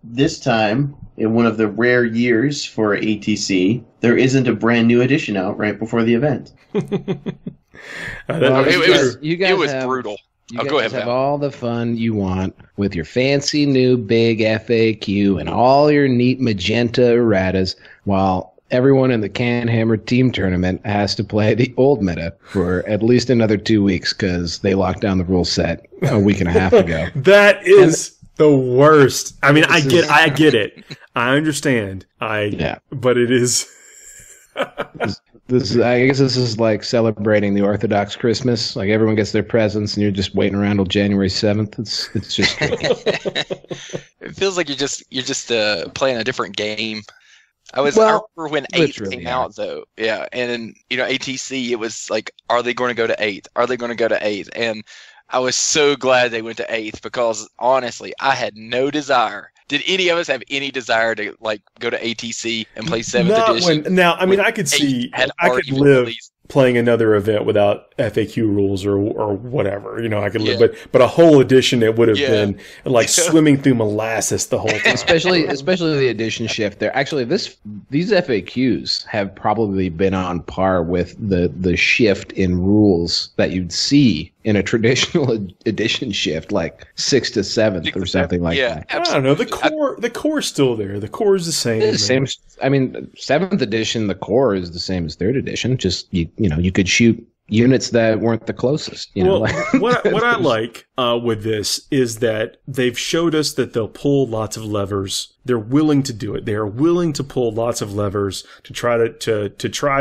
this time, in one of the rare years for ATC, there isn't a brand new edition out right before the event. It was brutal. You guys go ahead, have all the fun you want with your fancy new big FAQ and all your neat magenta erratas, while everyone in the Canhammer team tournament has to play the old meta for at least another 2 weeks because they locked down the rule set a week and a half ago. That is the worst. I mean, I get it. I understand. But it is. I guess this is like celebrating the Orthodox Christmas. Like everyone gets their presents, and you're just waiting around till January 7th. It's just. It feels like you're just playing a different game. I remember when 8th came out, though. Yeah, and ATC, it was like, are they going to go to 8th? Are they going to go to 8th? And I was so glad they went to 8th, because honestly, I had no desire. Did any of us have any desire to go to ATC and play 7th edition? I could see, I could live playing another event without FAQ rules or whatever. I could live, but a whole edition, it would have been like swimming through molasses the whole time. Especially the edition shift there. Actually, these FAQs have probably been on par with the shift in rules that you'd see in a traditional edition shift, like 6th to 7th or something like that. I don't know. The core is still there. The core is the same. It's the same. I mean, 7th edition, the core is the same as 3rd edition. Just you could shoot units that weren't the closest. What I like with this is that they've showed us that they'll pull lots of levers. They're willing to do it. They are willing to pull lots of levers to try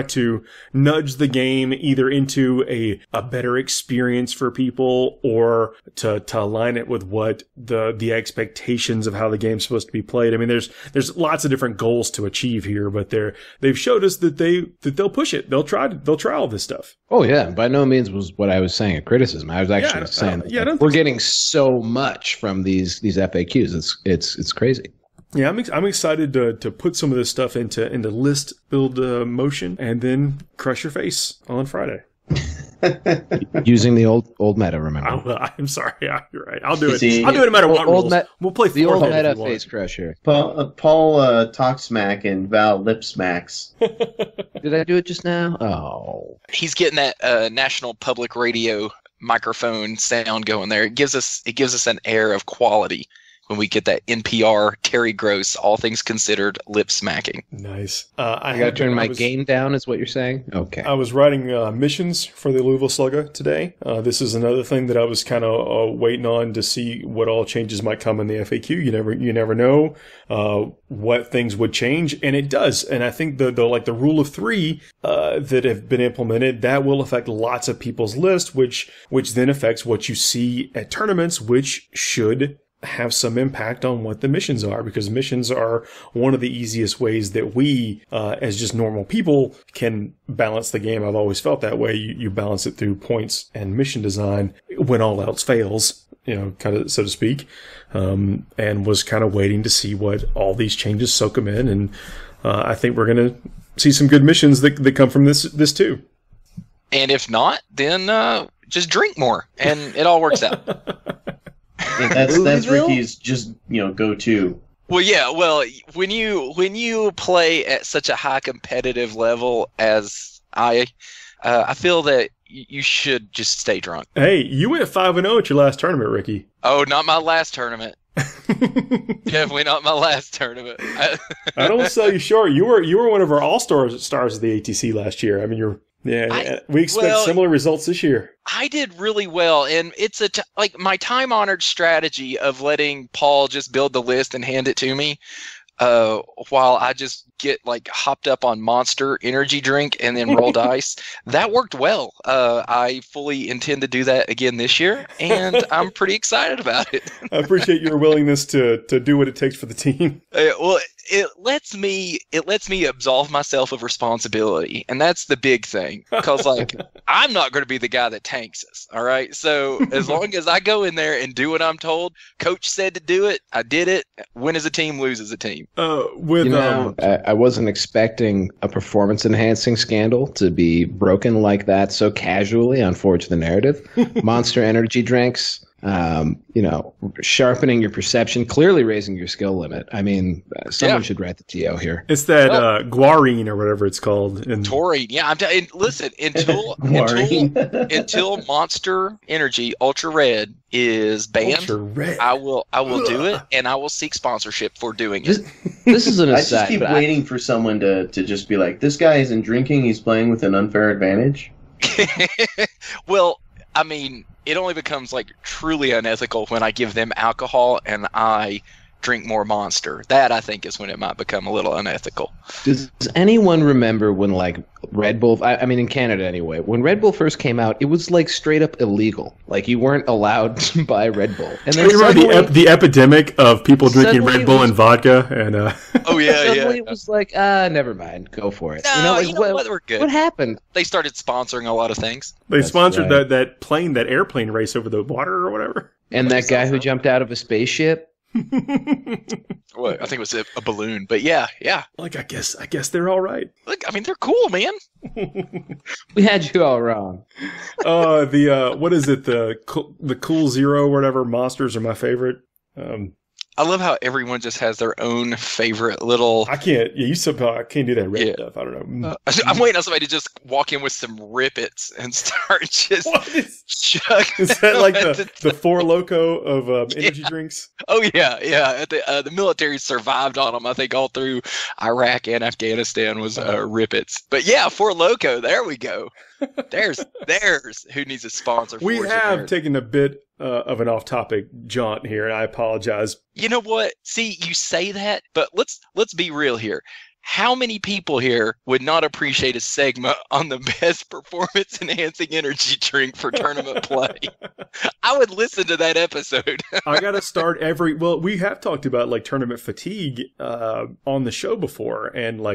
to nudge the game either into a better experience for people, or to align it with what the expectations of how the game's supposed to be played. I mean, there's lots of different goals to achieve here, but they've showed us that they'll push it. They'll try all this stuff. Oh yeah, by no means was what I was saying a criticism. I was actually saying we're getting so much from these FAQs. It's crazy. Yeah, I'm excited to put some of this stuff into list build motion and then crush your face on Friday. Using the old meta, remember? I'm sorry. Yeah, you're right. I'll do it. See, I'll do it no matter what rules. We'll play the old Fortnite meta face crusher. Paul talks smack and Val lip smacks. Did I do it just now? Oh. He's getting that National Public Radio microphone sound going there. It gives us an air of quality when we get that NPR Terry Gross, all things considered, lip smacking. Nice. I got to turn my game down, is what you're saying? Okay. I was writing missions for the Louisville Slugger today. This is another thing that I was kind of waiting on to see what all changes might come in the FAQ. You never know what things would change, and it does. And I think the rule of three that have been implemented, that will affect lots of people's lists, which then affects what you see at tournaments, which should have some impact on what the missions are, because missions are one of the easiest ways that we, as just normal people, can balance the game. I've always felt that way. You balance it through points and mission design when all else fails, kind of, so to speak, and was kind of waiting to see what all these changes soak them in. And I think we're going to see some good missions that come from this too. And if not, then just drink more and it all works out. That's Ricky's just go-to. Well, yeah. Well, when you play at such a high competitive level as I feel that you should just stay drunk. Hey, you went 5-0 at your last tournament, Ricky. Oh, not my last tournament. Definitely not my last tournament. I don't sell you short. You were one of our all-stars of the ATC last year. I mean, we expect similar results this year. I did really well, and it's my time-honored strategy of letting Paul just build the list and hand it to me, while I just get hopped up on Monster energy drink and then roll dice. That worked well. I fully intend to do that again this year, and I'm pretty excited about it. I appreciate your willingness to do what it takes for the team. Well, it lets me absolve myself of responsibility, and that's the big thing. Because I'm not going to be the guy that tanks us. All right, so as long as I go in there and do what I'm told, Coach said to do it, I did it. Win as a team, lose as a team. I wasn't expecting a performance-enhancing scandal to be broken like that so casually on Forge the Narrative. Monster energy drinks, sharpening your perception, clearly raising your skill limit. I mean, someone should write the TO here. It's that guarine or whatever it's called. Taurine. Yeah, listen, until Monster Energy Ultra Red is banned, I will do it, and I will seek sponsorship for doing it. This is an aside. I just keep waiting for someone to just be like, this guy isn't drinking, he's playing with an unfair advantage. Well, I mean, it only becomes truly unethical when I give them alcohol and I drink more Monster. That, I think, is when it might become a little unethical. Does anyone remember when Red Bull, I mean in Canada anyway, when Red Bull first came out, it was straight up illegal. You weren't allowed to buy Red Bull. And then the epidemic of people drinking Red Bull and vodka and oh yeah, suddenly it was never mind, go for it. No, what, we're good. What happened? They started sponsoring a lot that things. They sponsored that airplane race over the water or whatever. And that guy who jumped out of a spaceship. Well, I think it was a balloon, but yeah. I guess they're all right. Look, I mean, they're cool, man. We had you all wrong. What is it? The Cool Zero, whatever. Monsters are my favorite. I love how everyone just has their own favorite little. I can't. Yeah, I can't do that red stuff. I don't know. I'm waiting on somebody to just walk in with some Rippets and start just chugging. Is that the Four Loco of energy drinks? Oh yeah. The military survived on them. I think all through Iraq and Afghanistan was Rippets. But yeah, Four Loco. There we go. There's who needs a sponsor. We have taken a bit of an off-topic jaunt here, and I apologize. You know what? See, you say that, but let's be real here. How many people here would not appreciate a segment on the best performance-enhancing energy drink for tournament play? I would listen to that episode. I got to start we have talked about tournament fatigue on the show before, and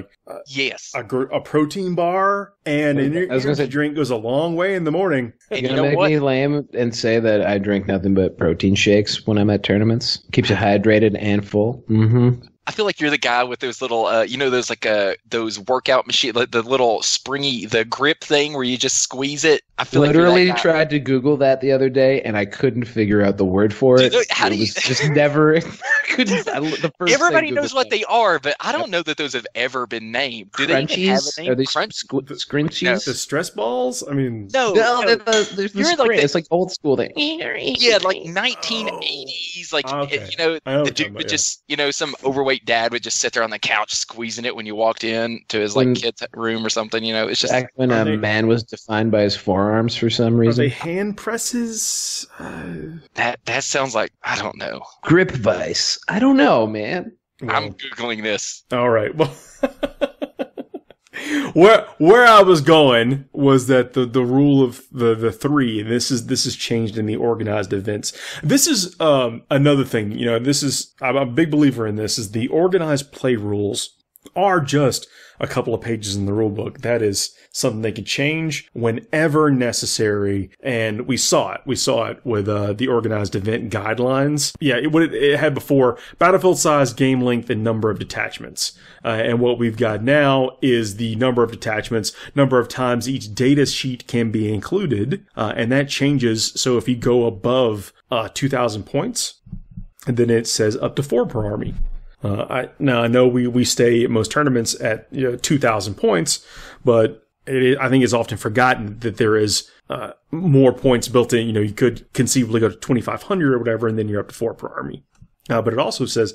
yes, a protein bar and an energy drink goes a long way in the morning. And you know make me lame and say that I drink nothing but protein shakes when I'm at tournaments. Keeps you hydrated and full. Mm-hmm. I feel like you're the guy with those little, those those workout machine, like the little springy, the grip thing where you just squeeze it. I feel literally tried to Google that the other day, and I couldn't figure out the word for it. Just never. Couldn't. Everybody knows what they are, but I don't know that those have ever been named. Do they even have a name? Are they scrunchies? No. The stress balls? I mean, no. There's the spring. It's like old school thing. Yeah, like 1980s. Like the dude would just, some overweight dad would just sit there on the couch squeezing it when you walked in to his kid's room or something. It's just back when a man was defined by his forearms for some reason. Are they hand presses? That sounds like, I don't know. Grip vice. I don't know, man. Well, I'm Googling this. All right. Well, where I was going was that the rule of the three, and this is changed in the organized events. This is another thing. I'm a big believer in this. Is the organized play rules are just a couple of pages in the rule book. That is something they can change whenever necessary. And we saw it. We saw it with the organized event guidelines. Yeah, it had before battlefield size, game length, and number of detachments. And what we've got now is the number of detachments, number of times each data sheet can be included. And that changes. So if you go above 2,000 points, and then it says up to 4 per army. I know we stay at most tournaments at 2,000 points, but I think it's often forgotten that there is more points built in. You could conceivably go to 2,500 or whatever, and then you're up to 4 per army. But it also says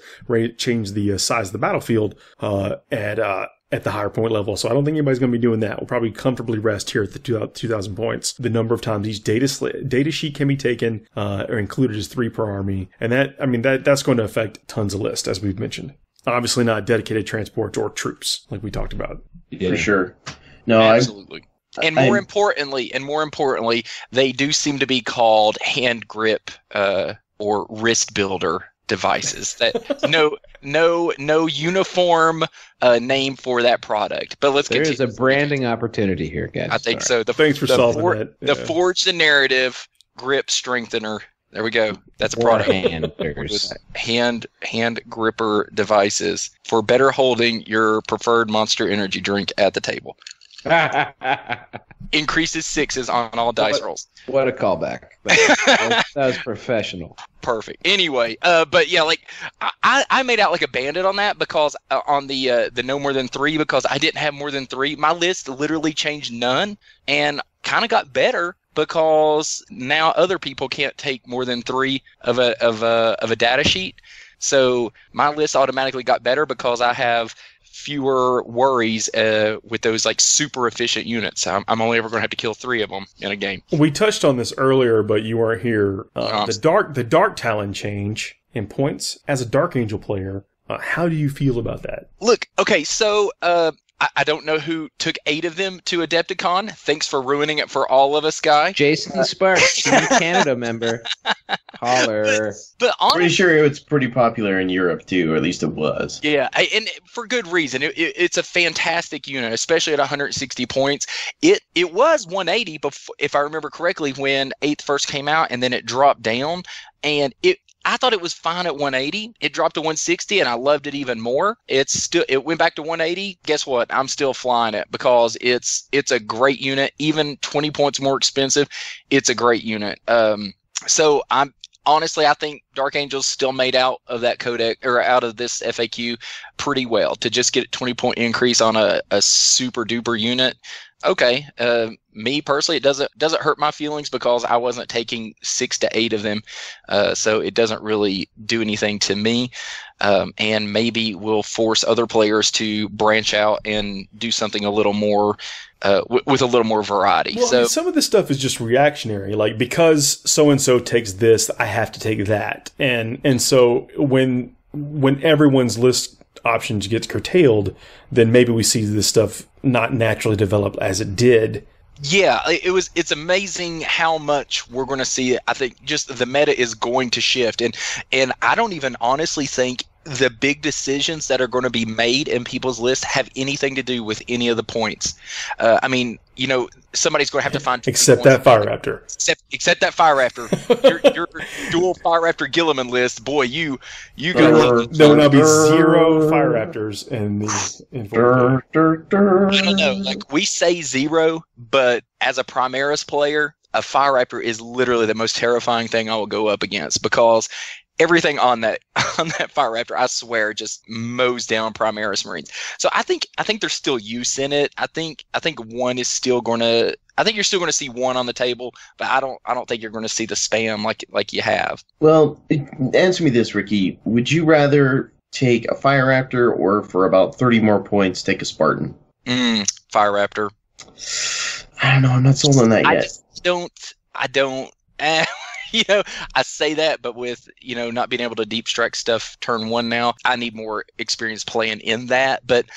change the size of the battlefield at the higher point level. So I don't think anybody's going to be doing that. We'll probably comfortably rest here at the 2,000 points. The number of times each data sheet can be taken or included is 3 per army. And that's going to affect tons of lists, as we've mentioned. Obviously not dedicated transports or troops, like we talked about. Yeah. For sure. No, absolutely. And more importantly, they do seem to be called hand grip or wrist builder devices. That no uniform name for that product. But let's continue. There is a branding opportunity here, guys. I think so. Thanks for solving that. The Forge the Narrative grip strengthener. There we go. That's a product. Hand gripper devices for better holding your preferred Monster Energy drink at the table. Increases 6s on all dice rolls. What a callback. That was professional. Perfect. Anyway, but yeah, I made out like a bandit on that because on the no more than 3, because I didn't have more than 3. My list literally changed none and kind of got better because now other people can't take more than 3 of a data sheet. So my list automatically got better because I have fewer worries with those super efficient units. I'm only ever going to have to kill 3 of them in a game. We touched on this earlier, but you weren't here. The Dark Talon change in points as a Dark Angel player. How do you feel about that? Look, okay, so I don't know who took 8 of them to Adepticon. Thanks for ruining it for all of us, Guy. Jason Sparks, Canada member. Holler. But honestly, pretty sure it's pretty popular in Europe too, or at least it was. Yeah, and for good reason. It's a fantastic unit, especially at 160 points. It was 180, if I remember correctly, when 8th first came out, and then it dropped down. And I thought it was fine at 180. It dropped to 160, and I loved it even more. It went back to 180. Guess what? I'm still flying it because it's a great unit. Even 20 points more expensive, it's a great unit. So I think Dark Angels still made out of that codex or out of this FAQ pretty well to just get a 20-point increase on a super duper unit. Okay, me personally, it doesn't hurt my feelings because I wasn't taking 6 to 8 of them, so it doesn't really do anything to me, and maybe will force other players to branch out and do something a little more with a little more variety. Well, so some of this stuff is just reactionary, like because so and so takes this, I have to take that, and so when everyone's list options gets curtailed, then maybe we see this stuff not naturally develop as it did. Yeah, it's amazing how much we're going to see. I think just the meta is going to shift, and I don't even honestly think the big decisions that are going to be made in people's lists have anything to do with any of the points. I mean, you know, somebody's going to have to find except that Fire Raptor. Except that Fire Raptor. your dual Fire Raptor Gilliman list, boy, you got there will now be 0 Fire Raptors in the 40K. I don't know. Like, we say 0, but as a Primaris player, a Fire Raptor is literally the most terrifying thing I will go up against, because everything on that Fire Raptor, I swear, just mows down Primaris Marines. So I think there's still use in it. I think one is still going to. I think you're still going to see one on the table, but I don't think you're going to see the spam like you have. Well, answer me this, Ricky. Would you rather take a Fire Raptor, or for about 30 more points, take a Spartan? Fire Raptor. I don't know. I'm not sold on that yet. I don't. You know, I say that, but with, you know, not being able to deep strike stuff turn 1 now, I need more experience playing in that. But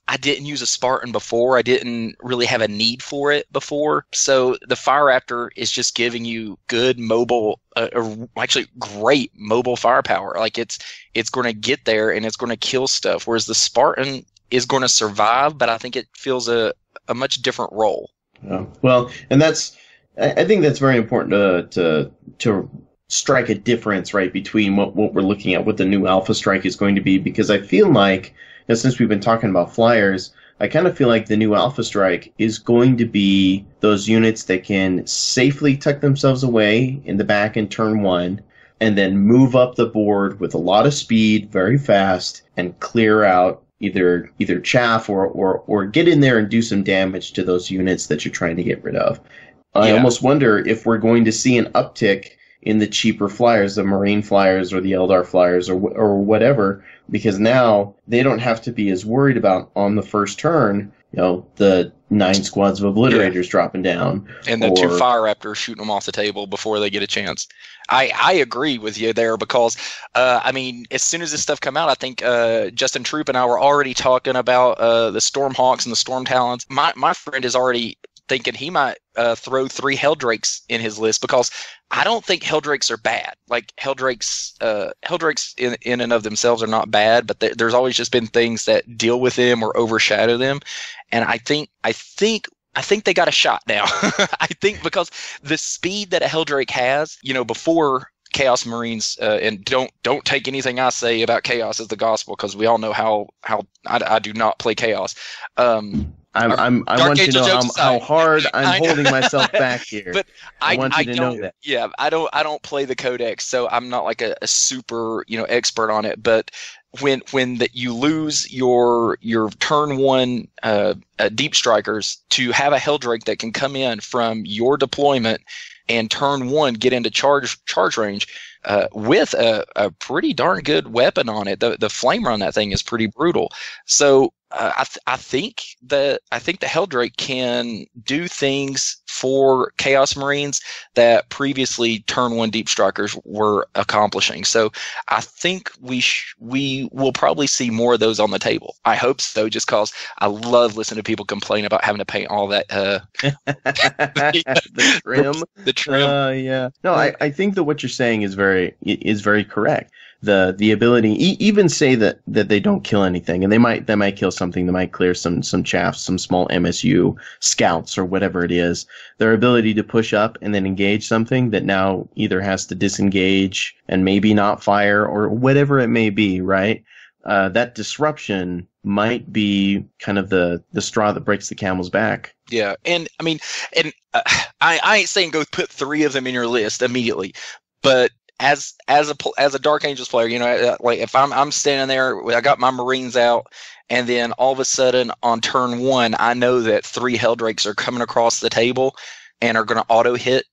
I didn't use a Spartan before. I didn't really have a need for it before. So the Fire Raptor is just giving you good mobile, actually great mobile firepower. Like, it's going to get there and it's going to kill stuff. Whereas the Spartan is going to survive, but I think it feels a much different role. Well, and I think that's very important to strike a difference, right, between what we're looking at, what the new Alpha Strike is going to be, because I feel like, since we've been talking about flyers, I kind of feel like the new Alpha Strike is going to be those units that can safely tuck themselves away in the back in turn 1, and then move up the board with a lot of speed, very fast, and clear out either chaff or get in there and do some damage to those units that you're trying to get rid of. I almost wonder if we're going to see an uptick in the cheaper flyers, the Marine flyers or the Eldar flyers or whatever, because now they don't have to be as worried about, on the first turn, you know, the 9 squads of Obliterators dropping down. And the 2 Fire Raptors shooting them off the table before they get a chance. I agree with you there, because, I mean, as soon as this stuff come out, I think Justin Troop and I were already talking about the Stormhawks and the Storm Talons. My friend is already thinking he might throw 3 Helldrakes in his list, because I don't think Helldrakes are bad. Like, Helldrakes in and of themselves are not bad, but there's always just been things that deal with them or overshadow them, and I think they got a shot now. I think because the speed that a Helldrake has, you know, before Chaos Marines, and don't take anything I say about Chaos as the gospel, because we all know how I do not play Chaos. I want you to know how hard I'm holding myself back here. But I want you to know that. Yeah, I don't play the Codex, so I'm not like a super, you know, expert on it. But when you lose your turn 1 deep strikers, to have a Helldrake that can come in from your deployment and turn 1 get into charge range with a pretty darn good weapon on it. The flamer on that thing is pretty brutal. So I think the Helldrake can do things for Chaos Marines that previously turn 1 deep strikers were accomplishing. So I think we will probably see more of those on the table. I hope so, just because I love listening to people complain about having to paint all that the trim. The trim. Yeah. No, I think that what you're saying is very correct. The ability, even say that they don't kill anything, and they might kill something, they might clear some chaff, some small MSU scouts or whatever it is. Their ability to push up and then engage something that now either has to disengage and maybe not fire or whatever it may be, right? That disruption might be kind of the straw that breaks the camel's back. Yeah, and I mean, I ain't saying go put 3 of them in your list immediately, but as a Dark Angels player, you know, like if I'm standing there, I got my Marines out, and then all of a sudden on turn 1, I know that 3 Helldrakes are coming across the table and are going to auto hit,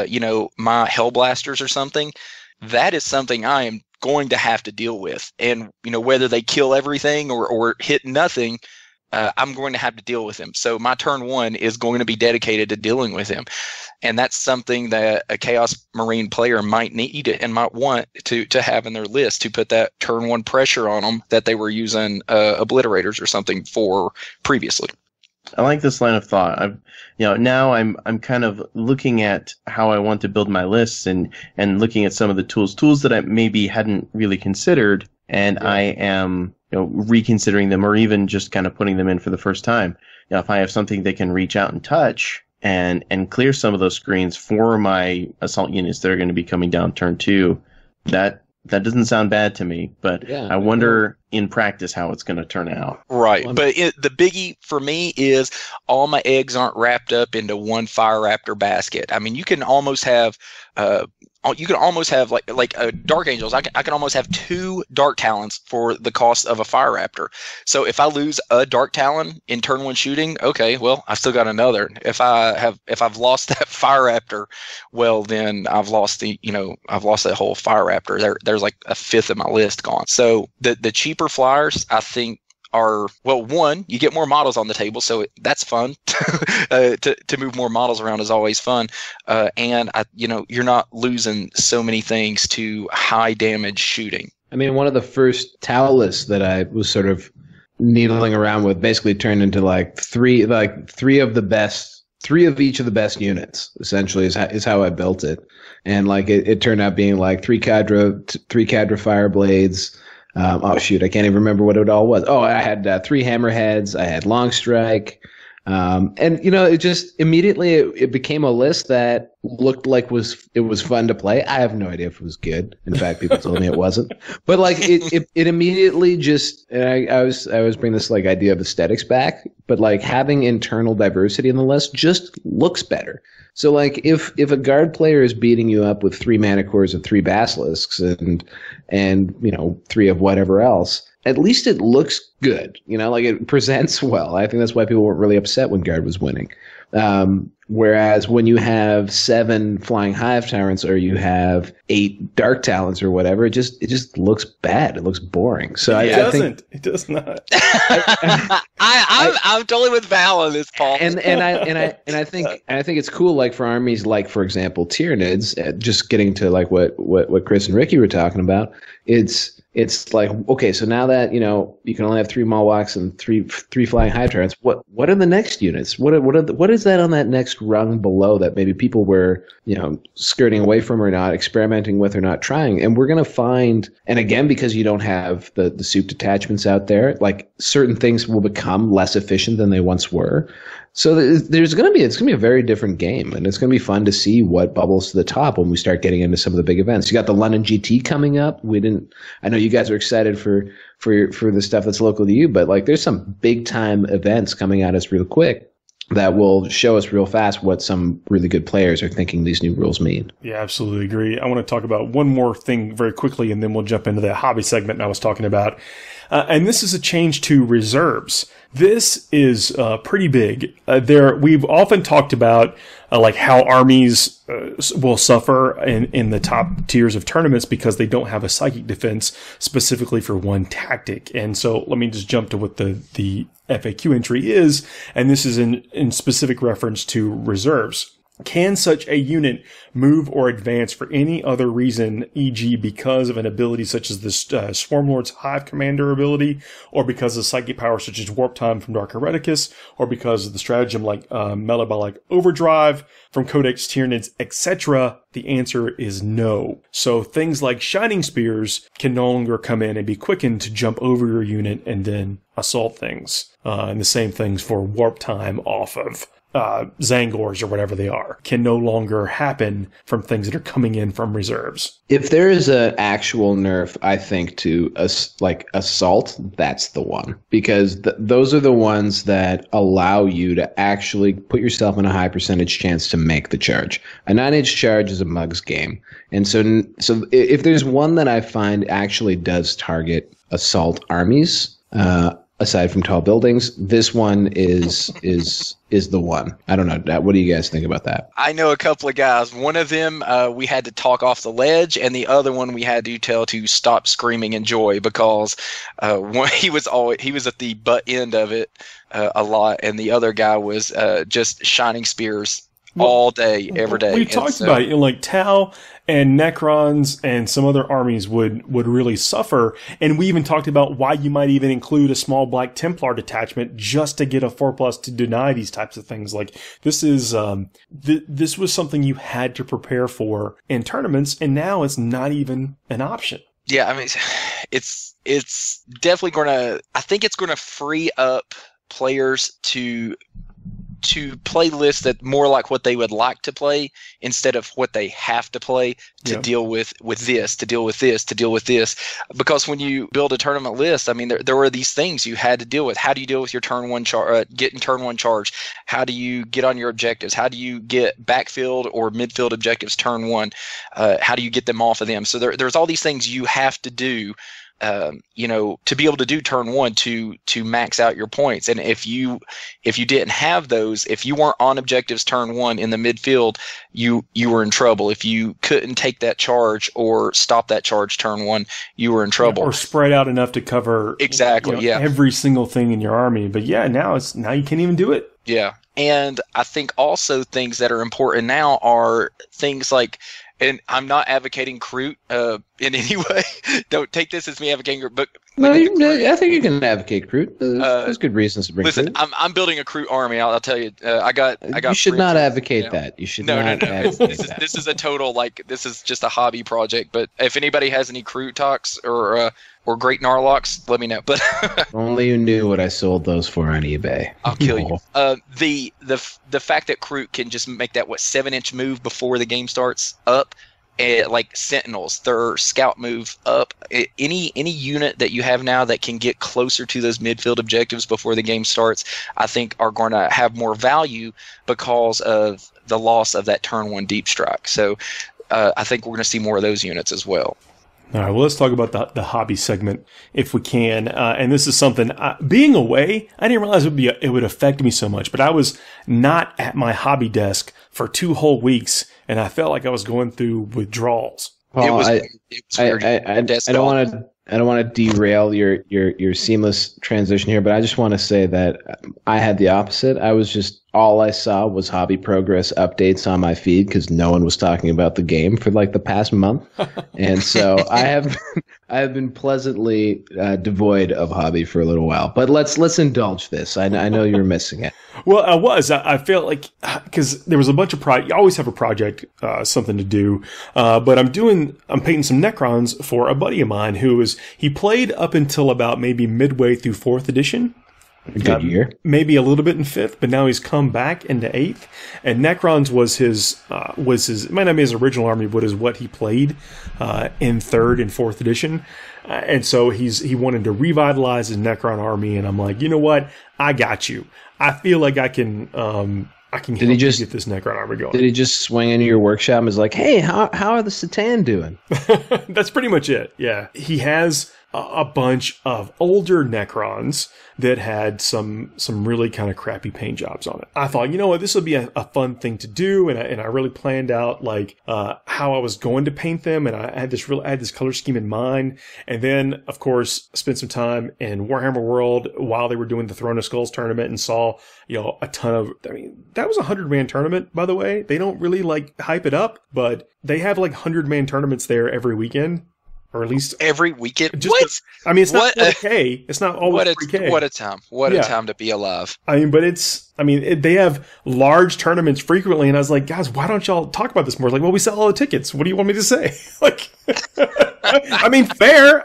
you know, my Hellblasters or something. That is something I am going to have to deal with, and you know, whether they kill everything or hit nothing, I'm going to have to deal with him. So my turn 1 is going to be dedicated to dealing with him. And that's something that a Chaos Marine player might need and might want to have in their list, to put that turn 1 pressure on them that they were using Obliterators or something for previously. I like this line of thought. Now I'm kind of looking at how I want to build my lists and looking at some of the tools that I maybe hadn't really considered and I am reconsidering them or even just kind of putting them in for the first time. If I have something that can reach out and touch and clear some of those screens for my assault units that are going to be coming down turn 2, that doesn't sound bad to me, but I wonder in practice how it's going to turn out. Right, but the biggie for me is all my eggs aren't wrapped up into one Fire Raptor basket. I mean, you can almost have like Dark Angels. I can almost have 2 Dark Talons for the cost of a Fire Raptor. So if I lose a Dark Talon in turn 1 shooting, okay, well I've still got another. If I've lost that Fire Raptor, well then I've lost that whole Fire Raptor. There's like a fifth of my list gone. So the cheaper flyers, I think, are, well, one, you get more models on the table, so that's fun. To move more models around is always fun, and you're not losing so many things to high damage shooting. I mean, one of the first towel lists that I was sort of needling around with basically turned into three of each of the best units. Essentially, is how I built it, and it turned out being 3 Cadra Fire Blades. I can't even remember what it all was. I had 3 Hammerheads. I had Long Strike. And it just immediately it became a list that looked like it was fun to play. I have no idea if it was good. In fact, people told me it wasn't. But it immediately just, and I always bring this idea of aesthetics back, but having internal diversity in the list just looks better. So if a guard player is beating you up with 3 Mana Cores and 3 Basilisks and 3 of whatever else, at least it looks good. It presents well. I think that's why people weren't really upset when guard was winning. Whereas when you have 7 Flying Hive Tyrants or you have 8 Dark Talons or whatever, it just looks bad. It looks boring. So I think it does not. I'm totally with Val on this, Paul. And I think it's cool. For armies, for example, Tyranids. Just getting to what Chris and Ricky were talking about. It's okay, so now that you can only have 3 Malwalks and three Flying Hive Tyrants, what are the next units? What is that on that next rung below that maybe people were skirting away from or not experimenting with or not trying? And we're gonna find, and again, because you don't have the soup detachments out there, certain things will become less efficient than they once were. So it's going to be a very different game, and it's going to be fun to see what bubbles to the top when we start getting into some of the big events. You got the London GT coming up. I know you guys are excited for the stuff that's local to you, but there's some big time events coming at us real quick that will show us real fast what some really good players are thinking these new rules mean. Yeah, absolutely agree. I want to talk about one more thing very quickly, and then we'll jump into the hobby segment I was talking about. And this is a change to reserves. This is pretty big. We've often talked about how armies will suffer in the top tiers of tournaments because they don't have a psychic defense specifically for one tactic. And so let me just jump to what the FAQ entry is, and this is in specific reference to reserves. Can such a unit move or advance for any other reason, e.g. because of an ability such as the Swarmlord's Hive Commander ability, or because of psychic power such as Warp Time from Dark Hereticus, or because of the stratagem Metabolic Overdrive from Codex Tyranids, etc.? The answer is no. So things like Shining Spears can no longer come in and be quickened to jump over your unit and then assault things. And the same things for Warp Time off of Zangors or whatever they are can no longer happen from things that are coming in from reserves. If there is an actual nerf, I think, to assault, that's the one, because those are the ones that allow you to actually put yourself in a high percentage chance to make the charge. A 9-inch charge is a mug's game, and so if there's one that I find actually does target assault armies, aside from tall buildings, this one is the one. I don't know. What do you guys think about that? I know a couple of guys. One of them we had to talk off the ledge, and the other one we had to tell to stop screaming in joy because he was at the butt end of it a lot, and the other guy was just shining spears all day, every day. We talked about it, Tau and Necrons and some other armies would really suffer. And we even talked about why you might even include a small Black Templar detachment just to get a 4+ to deny these types of things. This is, this was something you had to prepare for in tournaments, and now it's not even an option. Yeah, I mean, it's definitely going to. I think it's going to free up players to play lists that more like what they would like to play instead of what they have to play to deal with this, to deal with this, to deal with this. Because when you build a tournament list, I mean, there were these things you had to deal with. How do you deal with your turn one getting turn one charge? How do you get on your objectives? How do you get backfield or midfield objectives turn one? How do you get them off of them? So there's all these things you have to do. To be able to do turn one to max out your points. And if you didn't have those, if you weren't on objectives turn one in the midfield, you were in trouble. If you couldn't take that charge or stop that charge turn one, you were in trouble. Or spread out enough to cover every single thing in your army. But now you can't even do it. Yeah. And I think also things that are important now are things like, and I'm not advocating Kroot in any way. Don't take this as me advocating Kroot. But no, I think you can advocate Kroot. There's good reasons to bring Kroot. I'm building a Kroot army. I'll tell you. I got. You should not advocate that. You should not advocate that. This is a total this is just a hobby project. But if anybody has any Kroot talks or great Narlocks, let me know. But only you knew what I sold those for on eBay. I'll kill you. The fact that Kroot can just make that 7-inch move before the game starts up, like Sentinels, their scout move up. Any unit that you have now that can get closer to those midfield objectives before the game starts, I think are going to have more value because of the loss of that turn one deep strike. So I think we're going to see more of those units as well. All right, well, let's talk about the hobby segment if we can. And this is something, being away, I didn't realize it would affect me so much, but I was not at my hobby desk for 2 whole weeks, and I felt like I was going through withdrawals. Well, I don't want to derail your seamless transition here, but I just want to say that I had the opposite. All I saw was hobby progress updates on my feed because no one was talking about the game for like the past month, and so I have been pleasantly devoid of hobby for a little while. But let's indulge this. I know you were missing it. Well, I was. I felt like because there was a bunch of you always have a project, something to do. But I'm painting some Necrons for a buddy of mine he played up until about maybe midway through 4th edition. Good year. Maybe a little bit in 5th, but now he's come back into 8th. And Necrons was his it might not be his original army, but is what he played in 3rd and 4th edition. And so he wanted to revitalize his Necron army, and I'm like, you know what? I got you. I feel like I can help you get this Necron army going. Did he just swing into your workshop and was like, hey, how are the Satan doing? That's pretty much it, yeah. He has a bunch of older Necrons that had some really kind of crappy paint jobs on it. I thought, you know what, this would be a fun thing to do, and I really planned out like how I was going to paint them, and I had this color scheme in mind. And then, of course, spent some time in Warhammer World while they were doing the Throne of Skulls tournament and saw a ton of. I mean, that was a 100-man tournament, by the way. They don't really like hype it up, but they have like 100-man tournaments there every weekend. Or at least every weekend. I mean, it's not 40K. It's not always 40K. What a time! What a time to be alive. I mean, but they have large tournaments frequently, and I was like, guys, why don't y'all talk about this more? Like, well, we sell all the tickets. What do you want me to say? Like, I mean, fair.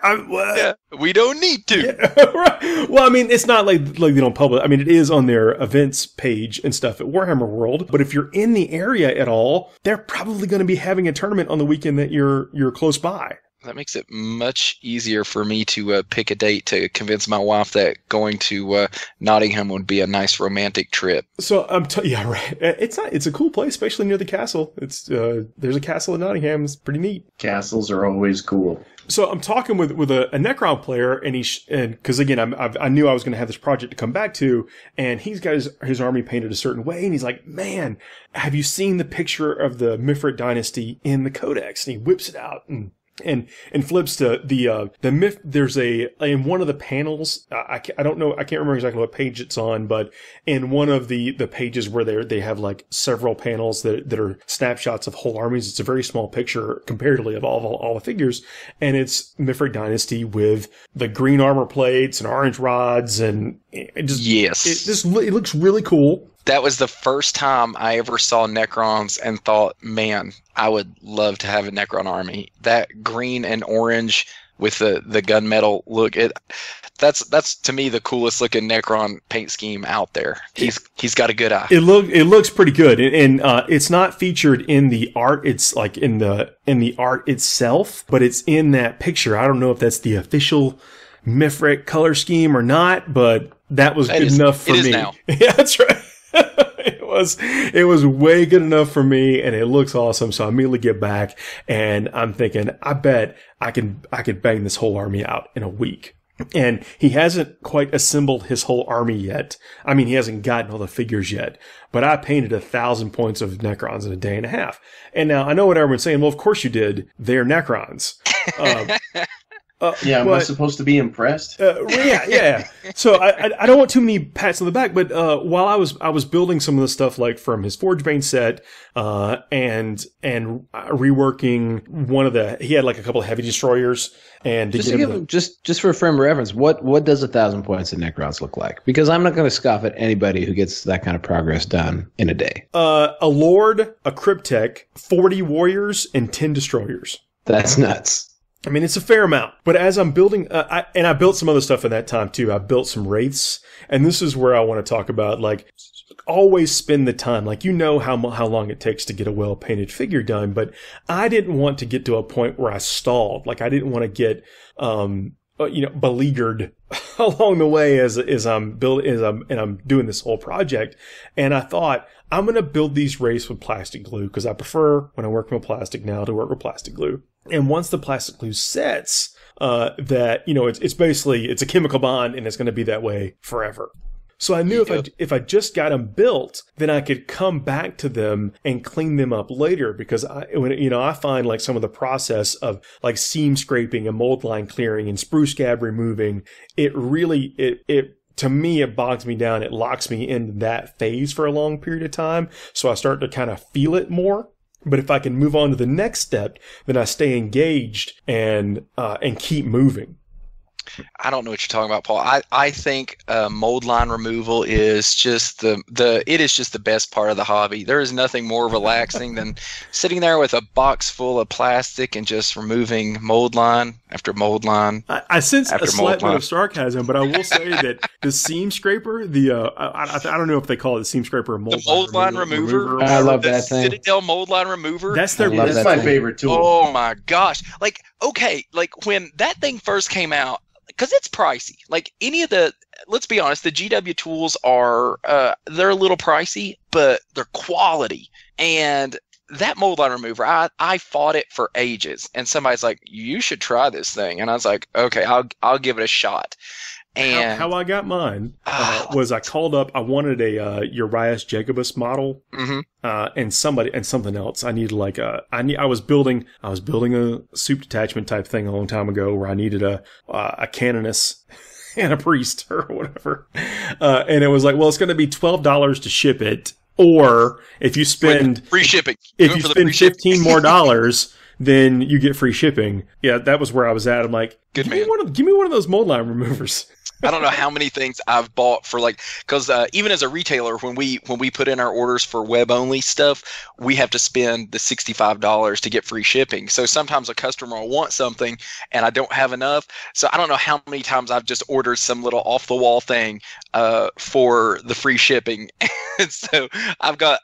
We don't need to. Yeah, right. Well, I mean, it's not like they don't publish. I mean, it is on their events page and stuff at Warhammer World. But if you're in the area at all, they're probably going to be having a tournament on the weekend that you're close by. That makes it much easier for me to pick a date to convince my wife that going to Nottingham would be a nice romantic trip. So yeah, right. It's a cool place, especially near the castle. It's there's a castle in Nottingham. It's pretty neat. Castles are always cool. So I'm talking with a Necron player, and because again I knew I was going to have this project to come back to, and he's got his army painted a certain way, and he's like, man, have you seen the picture of the Mithrid dynasty in the Codex? And he whips it out and flips to the myth. There's in one of the panels, I don't know, I can't remember exactly what page it's on, but in one of the pages where they have like several panels that are snapshots of whole armies. It's a very small picture comparatively of all the figures, and it's Mithrid dynasty with the green armor plates and orange rods, and it looks really cool. That was the first time I ever saw Necrons and thought, man, I would love to have a Necron army. That green and orange with the gunmetal look. That's to me the coolest looking Necron paint scheme out there. He's got a good eye. It looks pretty good, and it's not featured in the art. It's like in the art itself, but it's in that picture. I don't know if that's the official Mifric color scheme or not, but that was good enough for me. It is now. Yeah, that's right. It was way good enough for me, and it looks awesome. So I immediately get back, and I'm thinking, I bet I could bang this whole army out in a week. And he hasn't quite assembled his whole army yet. I mean, he hasn't gotten all the figures yet. But I painted 1,000 points of Necrons in a day and a half. And now I know what everyone's saying. Well, of course you did. They're Necrons. Am I supposed to be impressed? Yeah. So I don't want too many pats on the back, but while I was building some of the stuff like from his Forgebane set, and reworking one of he had like a couple of heavy destroyers, and just for a frame of reference, what does 1,000 points of Necrons look like? Because I'm not going to scoff at anybody who gets that kind of progress done in a day. A Lord, a Cryptek, 40 warriors, and 10 destroyers. That's nuts. I mean, it's a fair amount. But as I'm building, I built some other stuff in that time too. I built some wraiths, and this is where I want to talk about, like, always spend the time. Like, you know how long it takes to get a well-painted figure done, but I didn't want to get to a point where I stalled. Like, I didn't want to get, beleaguered along the way as I'm doing this whole project. And I thought, I'm going to build these wraiths with plastic glue, because I prefer, when I work with plastic now, to work with plastic glue. And once the plastic glue sets, it's basically, it's a chemical bond, and it's going to be that way forever. So I knew if I just got them built, then I could come back to them and clean them up later, because I find like some of the process of like seam scraping and mold line clearing and spruce scab removing, to me, it bogs me down. It locks me in that phase for a long period of time. So I start to kind of feel it more. But if I can move on to the next step, then I stay engaged and keep moving. I don't know what you're talking about, Paul. I think mold line removal is just it is just the best part of the hobby. There is nothing more relaxing than sitting there with a box full of plastic and just removing mold line after mold line. I sense a slight bit of sarcasm, but I will say that the seam scraper, I don't know if they call it the seam scraper or mold line remover. I love that thing. Citadel mold line remover. That's my favorite tool. Oh my gosh! Like, okay, like when that thing first came out. Because it's pricey. Like let's be honest, the GW tools are, they're a little pricey, but they're quality. And that mold line remover, I fought it for ages. And somebody's like, you should try this thing. And I was like, okay, I'll give it a shot. And how I got mine was I called up. I wanted a Urias Jacobus model, and something else. I needed I was building a soup detachment type thing a long time ago where I needed a canoness and a priest or whatever, and it was like, well, it's going to be $12 to ship it, or if you spend free shipping, if you spend $15 more. Then you get free shipping. Yeah, that was where I was at. I'm like, give me one of those mold line removers. I don't know how many things I've bought for because even as a retailer, when we put in our orders for web only stuff, we have to spend the $65 to get free shipping. So sometimes a customer will want something and I don't have enough. So I don't know how many times I've just ordered some little off the wall thing for the free shipping. And so I've got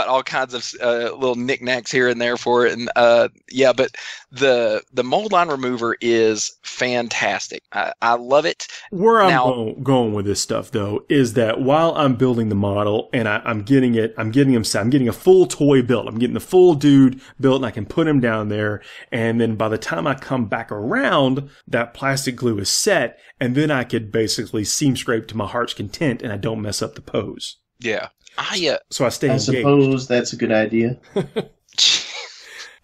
all kinds of little knickknacks here and there for it. And but the mold line remover is fantastic. I love it. Where I'm going with this stuff, though, is that while I'm building the model and I'm getting a full toy built. I'm getting the full dude built, and I can put him down there. And then by the time I come back around, that plastic glue is set, and then I could basically seam scrape to my heart's content, and I don't mess up the pose. Yeah. So I stay engaged. I suppose that's a good idea.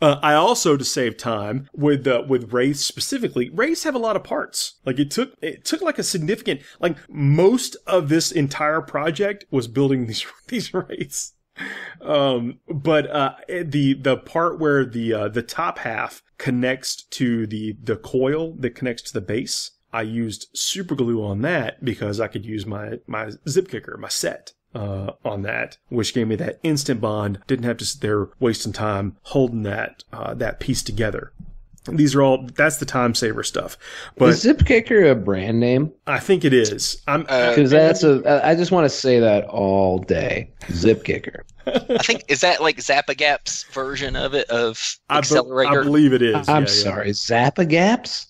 I also, to save time, with Wraiths specifically, Wraiths have a lot of parts. Like it took like a significant, like most of this entire project was building these Wraiths. But the part where the top half connects to the coil that connects to the base, I used super glue on that because I could use my zip kicker, my set. On that, which gave me that instant bond. Didn't have to sit there wasting time holding that piece together. That's the time saver stuff. But is Zipkicker a brand name? I think it is. Because I just want to say that all day. Zipkicker. I think, is that like Zapagap's version of it, of Accelerator? I believe it is. I'm sorry, Zapagaps?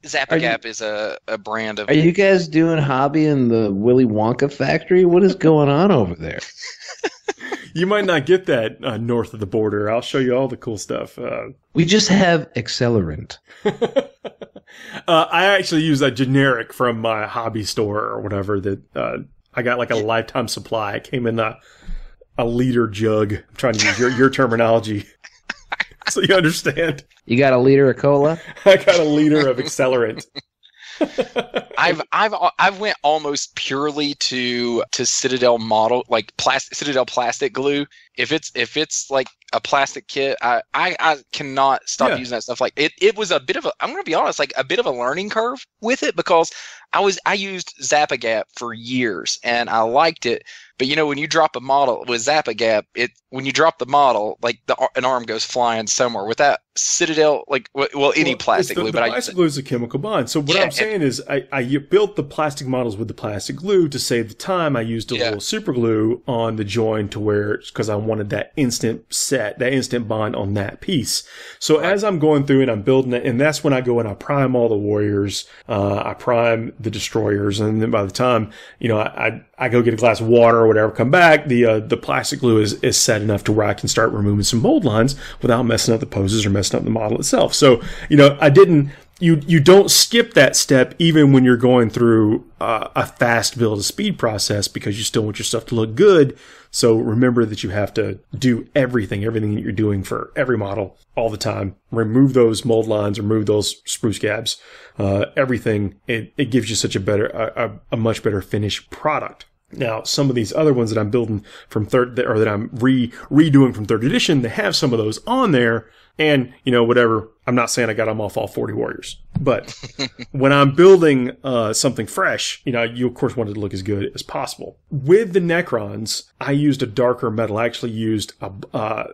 Zapagap is a brand of... Are you guys doing hobby in the Willy Wonka factory? What is going on over there? You might not get that north of the border. I'll show you all the cool stuff. We just have Accelerant. I actually use a generic from my hobby store or whatever that I got like a lifetime supply. It came in a liter jug. I'm trying to use your terminology so you understand. You got a liter of cola? I got a liter of Accelerant. I've went almost purely to Citadel model, like Citadel plastic glue. If it's like a plastic kit, I cannot stop using that stuff. Like it was a bit of I'm gonna be honest, like a bit of a learning curve with it, because I used Zapagap for years and I liked it. But you know, when you drop a model with Zapagap, when you drop the model, like an arm goes flying somewhere. With that Citadel, like any plastic glue, but plastic glue is a chemical bond. So what I'm saying is, I built the plastic models with the plastic glue to save the time. I used a little super glue on the join to where, because I wanted that instant bond on that piece. So as I'm going through and I'm building it, and that's when I go and I prime all the warriors, I prime the destroyers, and then by the time I go get a glass of water or whatever, come back, the plastic glue is set enough to where I can start removing some mold lines without messing up the poses or messing up the model itself. So, you don't skip that step even when you're going through a fast build to speed process, because you still want your stuff to look good. So remember that you have to do everything that you're doing for every model all the time. Remove those mold lines, remove those spruce scabs, everything. It gives you such a much better finished product. Now, some of these other ones that I'm building from that I'm redoing from third edition, they have some of those on there. And, whatever, I'm not saying I got them off all 40 warriors. But when I'm building something fresh, you of course want it to look as good as possible. With the Necrons, I used a darker metal. I actually used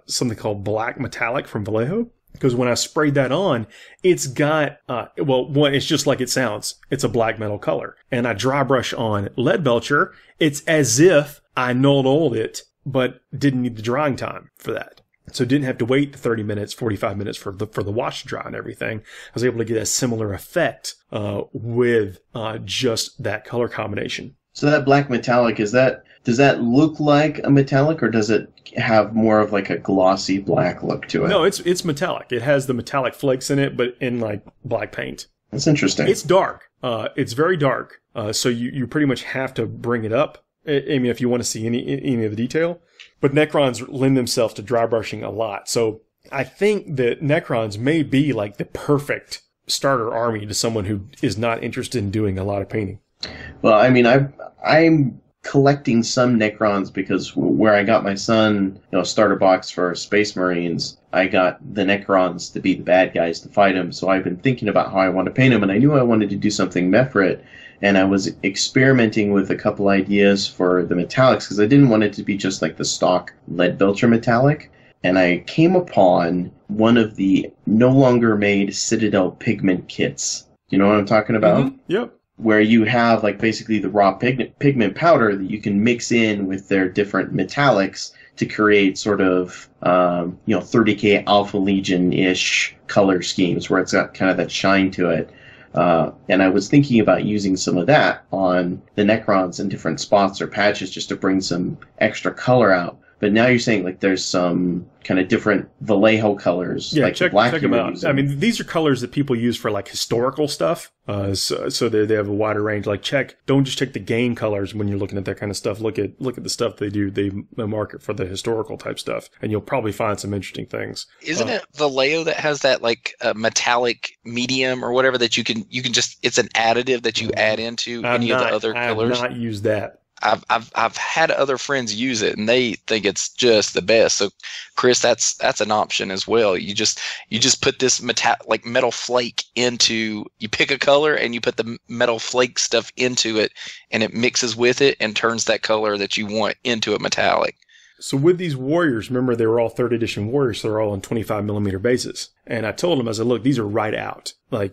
something called black metallic from Vallejo. Because when I sprayed that on, it's got, it's just like it sounds. It's a black metal color. And I dry brush on Lead Belcher. It's as if I nulled it, but didn't need the drying time for that. So didn't have to wait 30 minutes, 45 minutes for the wash to dry and everything. I was able to get a similar effect with just that color combination. So that black metallic, does that look like a metallic, or does it have more of like a glossy black look to it? No, it's metallic. It has the metallic flakes in it, but in like black paint. That's interesting. It's dark. It's very dark. So you pretty much have to bring it up. I mean, if you want to see any of the detail. But Necrons lend themselves to dry brushing a lot. So I think that Necrons may be like the perfect starter army to someone who is not interested in doing a lot of painting. Well, I mean, I'm collecting some Necrons because where I got my son, starter box for Space Marines, I got the Necrons to be the bad guys to fight him. So I've been thinking about how I want to paint them, and I knew I wanted to do something Mephrit. And I was experimenting with a couple ideas for the metallics because I didn't want it to be just like the stock Lead Belcher metallic. And I came upon one of the no longer made Citadel pigment kits. Do you know what I'm talking about? Mm-hmm. Yep. Where you have like basically the raw pigment powder that you can mix in with their different metallics to create sort of 30k Alpha Legion-ish color schemes where it's got kind of that shine to it. And I was thinking about using some of that on the Necrons in different spots or patches just to bring some extra color out. But now you're saying like there's some kind of different Vallejo colors, like check them out. Using. I mean, these are colors that people use for like historical stuff. So they have a wider range. Like don't just check the game colors when you're looking at that kind of stuff. Look at the stuff they do. They market for the historical type stuff, and you'll probably find some interesting things. Isn't it Vallejo that has that like metallic medium or whatever that you can just, it's an additive that you add into any of the other colors? I have not used that. I've had other friends use it and they think it's just the best. So Chris, that's an option as well. You just put this metal flake into, you pick a color and you put the metal flake stuff into it and it mixes with it and turns that color that you want into a metallic. So with these warriors, remember they were all 3rd edition warriors, so they're all on 25mm bases. And I told them, I said, look, these are right out. Like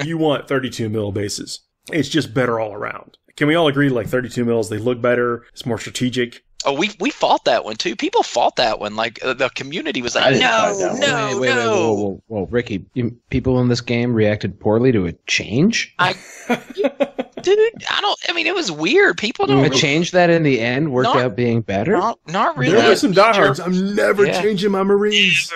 you want 32mm bases. It's just better all around. Can we all agree, like 32 mils, they look better, it's more strategic? Oh, we fought that one too. People fought that one. Like the community was like, no. Whoa, Ricky, people in this game reacted poorly to a change. Dude, it was weird. People don't. A change that in the end worked out being better. Not really. There were some diehards. I'm never changing my Marines.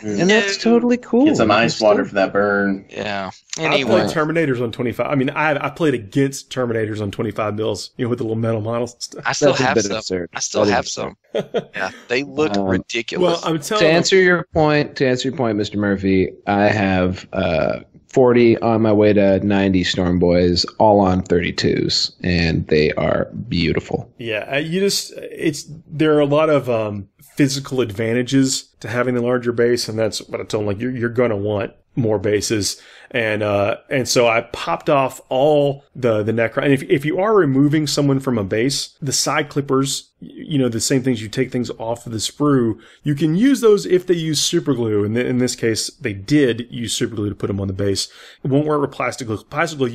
And that's totally cool. Get some ice water for that burn. Yeah. Anyway. I played Terminators on 25. I mean, I played against Terminators on 25 mils, with the little metal models and stuff. I still have some. Yeah, they look ridiculous. Well, I'm telling to answer your point, Mr. Murphy, I have 40 on my way to 90 Storm Boys, all on 32s, and they are beautiful. Yeah, there are a lot of physical advantages to having the larger base, and that's what I told them. Like, you're going to want more bases. And so I popped off all the Necron. And if you are removing someone from a base, the side clippers, the same things, you take things off of the sprue, you can use those if they use super glue. And in this case, they did use super glue to put them on the base. It won't work with plastic glue. Plastic glue,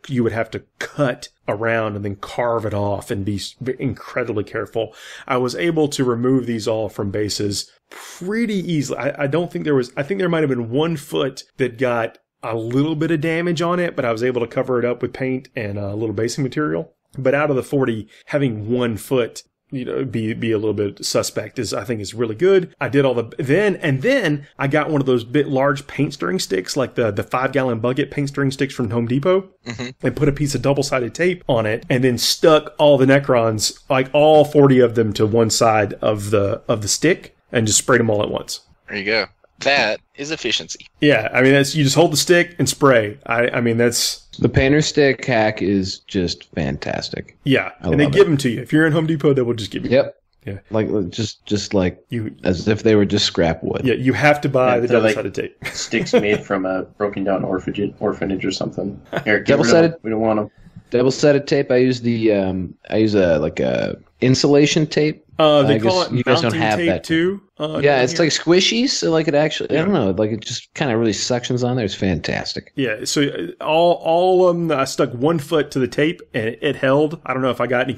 you would have to cut around and then carve it off and be incredibly careful. I was able to remove these all from bases pretty easily. I think there might have been 1 foot that got a little bit of damage on it, but I was able to cover it up with paint and a little basing material. But out of the 40, having 1 foot, be a little bit suspect I think is really good. I did all then I got one of those large paint stirring sticks, like the 5-gallon bucket paint stirring sticks from Home Depot, and put a piece of double-sided tape on it, and then stuck all the Necrons, like all 40 of them, to one side of the stick, and just sprayed them all at once. There you go. That is efficiency. Yeah, I mean, you just hold the stick and spray. I mean, that's... The painter stick hack is just fantastic. Yeah, and they give them to you. If you're in Home Depot, they will just give you. Yep. Yeah. Like just like you, as if they were just scrap wood. Yeah, you have to buy the double-sided tape. Sticks made from a broken down orphanage or something. Here, double-sided. We don't want them. Double-sided tape. I use a insulation tape. They call it you guys don't have tape that too. Yeah, it's like squishy, so like it actually, I don't know, like it just kind of really suctions on there. It's fantastic. Yeah, so all of them, I stuck 1 foot to the tape and it held. I don't know if I got any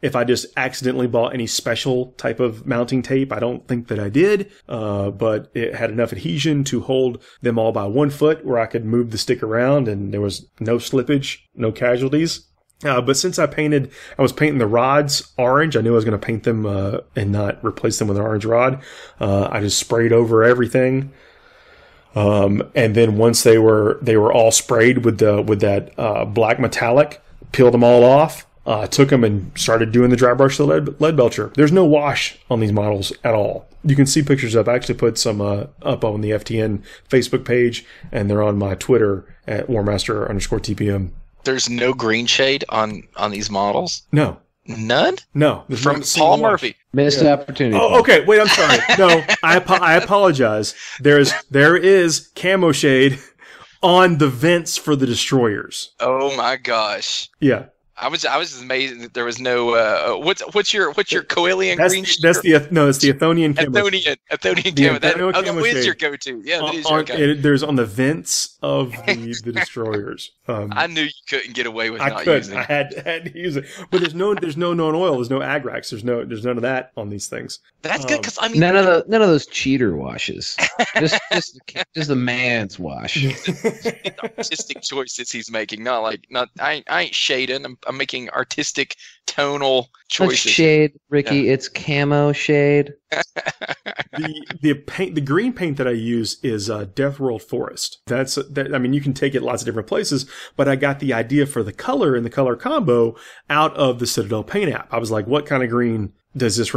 if I just accidentally bought any special type of mounting tape. I don't think that I did, but it had enough adhesion to hold them all by 1 foot where I could move the stick around and there was no slippage, no casualties. But since I was painting the rods orange, I knew I was going to paint them and not replace them with an orange rod. I just sprayed over everything. And then once they were all sprayed with that black metallic, peeled them all off, took them and started doing the dry brush lead belcher. There's no wash on these models at all. You can see pictures of. I actually put some up on the FTN Facebook page, and they're on my Twitter at warmaster_TPM. There's no green shade on these models? No. None? No. From Paul Murphy. Missed opportunity. Oh, okay. Wait, I'm sorry. No, I apologize. There is camo shade on the vents for the destroyers. Oh my gosh. Yeah. I was amazed that there was no what's your Coelian green? That's the Athonian camo. Athonian camo. That is your go-to. Yeah, that is your go-to. There's on the vents of the destroyers. I knew you couldn't get away with not using it. I had to use it. But there's no non-oil. There's no Agrax. There's none of that on these things. That's good because none of those cheater washes. just the man's wash. Artistic choices he's making. I ain't shading. I'm making artistic tonal choices. It's shade, Ricky. Yeah. It's camo shade. The green paint that I use is Death World Forest. I mean, you can take it lots of different places, but I got the idea for the color and the color combo out of the Citadel paint app. I was like, what kind of green is this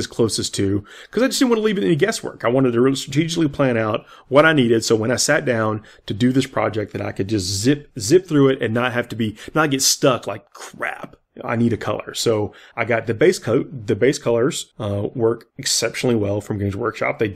closest to? Because I just didn't want to leave it any guesswork. I wanted to really strategically plan out what I needed, so when I sat down to do this project, that I could just zip through it and not get stuck like crap. I need a color. So I got the base coat. The base colors work exceptionally well from Games Workshop. They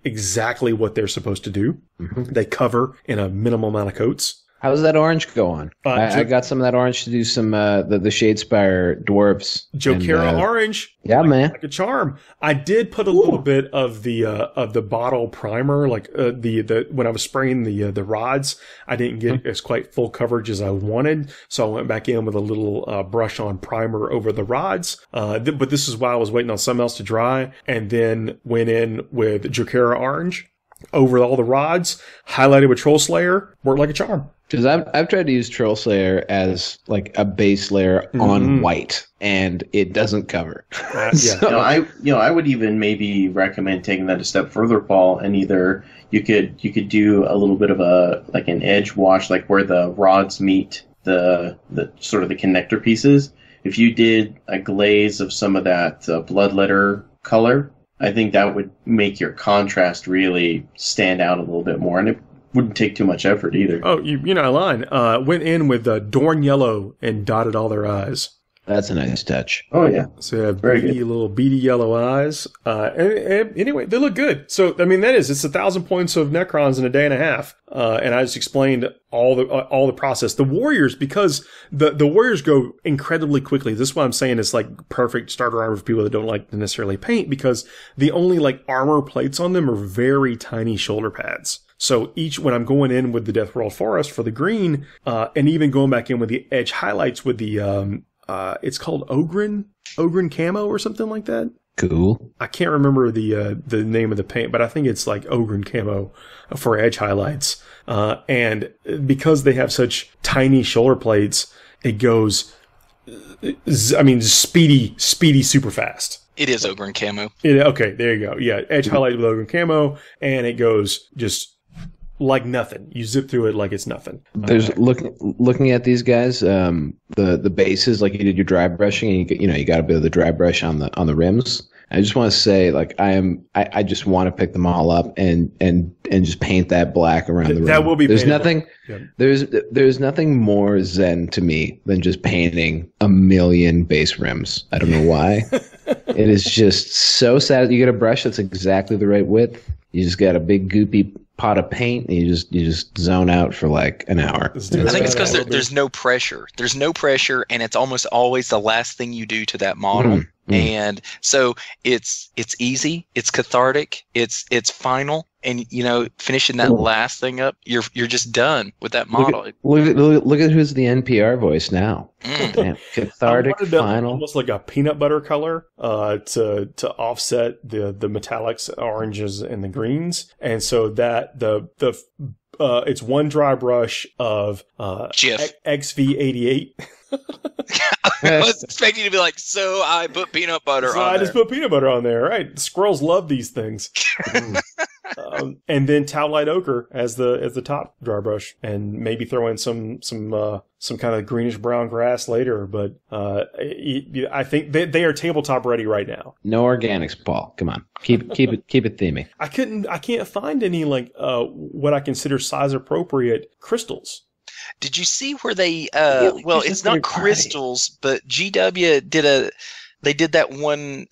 exactly what they're supposed to do. Mm-hmm. They cover in a minimal amount of coats. How's that orange go on? I got some of that orange to do some the Shadespire dwarves. Jokera orange. Yeah, man. Like a charm. I did put a little bit of the bottle primer, like the when I was spraying the rods. I didn't get as quite full coverage as I wanted, so I went back in with a little brush on primer over the rods. But this is while I was waiting on something else to dry, and then went in with Jokera orange over all the rods, highlighted with Troll Slayer, worked like a charm. Because I've tried to use Troll Slayer as like a base layer on white, and it doesn't cover. So, I would even maybe recommend taking that a step further, Paul, and either you could do a little bit of an edge wash, like where the rods meet the sort of the connector pieces. If you did a glaze of some of that bloodletter color, I think that would make your contrast really stand out a little bit more, and it wouldn't take too much effort either. Oh, you're not lying. Went in with Dorn yellow and dotted all their eyes. That's a nice touch. Oh, yeah. So you have little beady yellow eyes. And anyway, they look good. So, I mean, it's 1,000 points of Necrons in a day and a half. And I just explained all the process. The Warriors, because the Warriors go incredibly quickly. This is why I'm saying it's like perfect starter armor for people that don't like to necessarily paint, because the only like armor plates on them are very tiny shoulder pads. So when I'm going in with the Deathworld Forest for the green, and even going back in with the edge highlights with the, it's called Ogren Camo or something like that. Cool. I can't remember the name of the paint, but I think it's like Ogren Camo for edge highlights. And because they have such tiny shoulder plates, it goes, speedy, super fast. It is Ogren Camo. Okay, there you go. Yeah, edge highlighted with Ogren Camo, and it goes just like nothing. You zip through it like it's nothing. There's looking at these guys, the bases, like you did your dry brushing, and you got a bit of the dry brush on the rims. I just want to say, like, I just want to pick them all up and just paint that black around the rim. That will be. There's nothing. Yeah. There's nothing more zen to me than just painting 1,000,000 base rims. I don't know why. It is just so sad. You get a brush that's exactly the right width. You just got a big goopy pot of paint, and you just zone out for like an hour. I think it's because there's no pressure. There's no pressure, and it's almost always the last thing you do to that model. And so it's easy, it's cathartic, it's final, and finishing that last thing up, you're just done with that model. Look at who's the NPR voice now. Damn, cathartic, final, almost like a peanut butter color to offset the metallics, oranges, and the greens, and so that it's one dry brush of XV88. I was expecting you to be like, so I put peanut butter on there. I just put peanut butter on there, right? Squirrels love these things. And then Towelite Ochre as the top dry brush, and maybe throw in some kind of greenish brown grass later. But I think they are tabletop ready right now. No organics, Paul. Come on, keep it themey. I can't find any like what I consider size appropriate crystals. Did you see where they? Well, it's not crystals, but GW did that one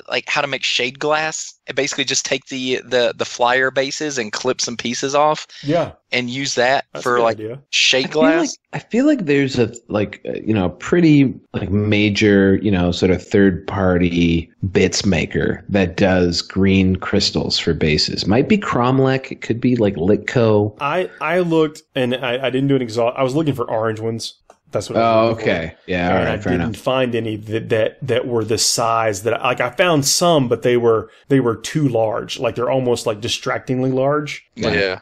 like how to make shade glass. And basically, just take the flyer bases and clip some pieces off. Yeah, and use that for like idea. Shade glass. I feel like there's a pretty like major sort of third party bits maker that does green crystals for bases. Might be Cromlech. It could be like Litco. I looked and I didn't do an exhaust. I was looking for orange ones. That's what. Oh, okay. Yeah, all right. I didn't find any that were the size that I found some, but they were too large. Like they're almost like distractingly large. Yeah.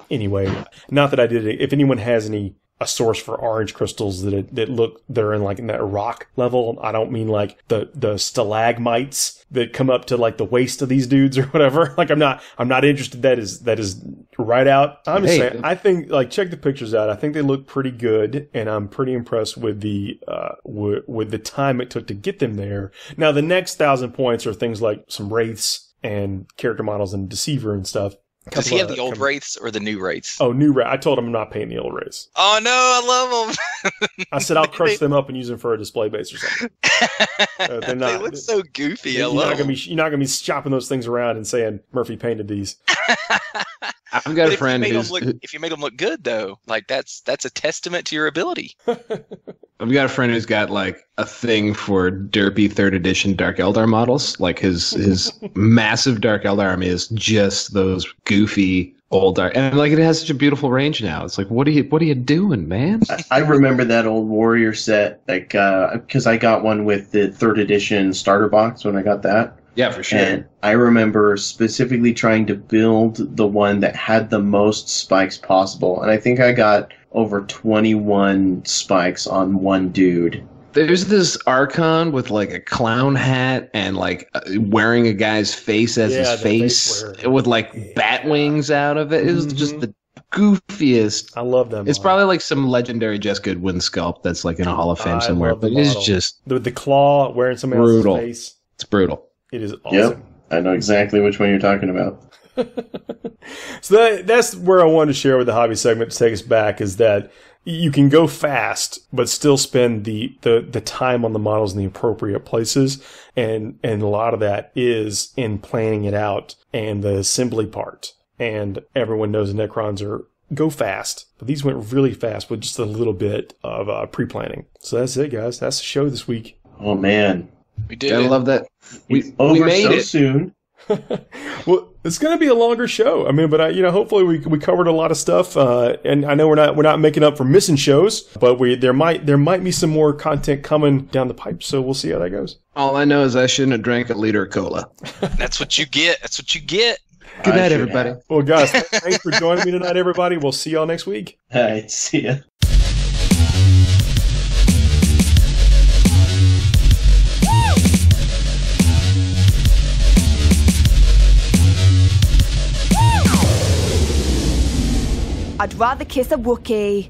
Anyway, not that I did it. If anyone has a source for orange crystals they're in like in that rock level. I don't mean like the stalagmites that come up to like the waist of these dudes or whatever. Like I'm not interested. That is right out. I'm just saying. I think like check the pictures out. I think they look pretty good, and I'm pretty impressed with the time it took to get them there. Now the next 1,000 points are things like some wraiths and character models and deceiver and stuff. Does he have the old wraiths or the new wraiths? Oh, new wraiths. I told him I'm not painting the old wraiths. Oh no, I love them. I said I'll crush them up and use them for a display base or something. They're not. They look so goofy. You're not gonna be shopping those things around and saying Murphy painted these. I've got a friend who's... If you make them look good, though, like that's a testament to your ability. I've got a friend who's got like a thing for derpy 3rd edition Dark Eldar models. Like his massive Dark Eldar army is just those goofy old Dark, and like it has such a beautiful range now. It's like, what are you doing, man? I remember that old Warrior set, like because I got one with the 3rd edition starter box when I got that. Yeah, for sure. And I remember specifically trying to build the one that had the most spikes possible, and I think I got over 21 spikes on one dude. There's this Archon with like a clown hat and like wearing a guy's face as his face with like bat wings out of it. It was just the goofiest. I love them. It's probably like some legendary Jess Goodwin sculpt that's like in a Hall of Fame somewhere, but it's just the claw wearing somebody else's face. It's brutal. It is awesome. Yep, I know exactly which one you're talking about. So that's where I wanted to share with the hobby segment to take us back, is that you can go fast, but still spend the time on the models in the appropriate places. And a lot of that is in planning it out and the assembly part. And everyone knows the Necrons go fast, but these went really fast with just a little bit of pre-planning. So that's it, guys. That's the show this week. Oh, man. We did. I love that. We made so it soon. Well, it's going to be a longer show. I mean, but hopefully we covered a lot of stuff. And I know we're not making up for missing shows, but there might be some more content coming down the pipe. So we'll see how that goes. All I know is I shouldn't have drank a liter of cola. That's what you get. That's what you get. Good night, everybody. Well, guys, thanks for joining me tonight, everybody. We'll see y'all next week. All right, see ya. I'd rather kiss a Wookiee.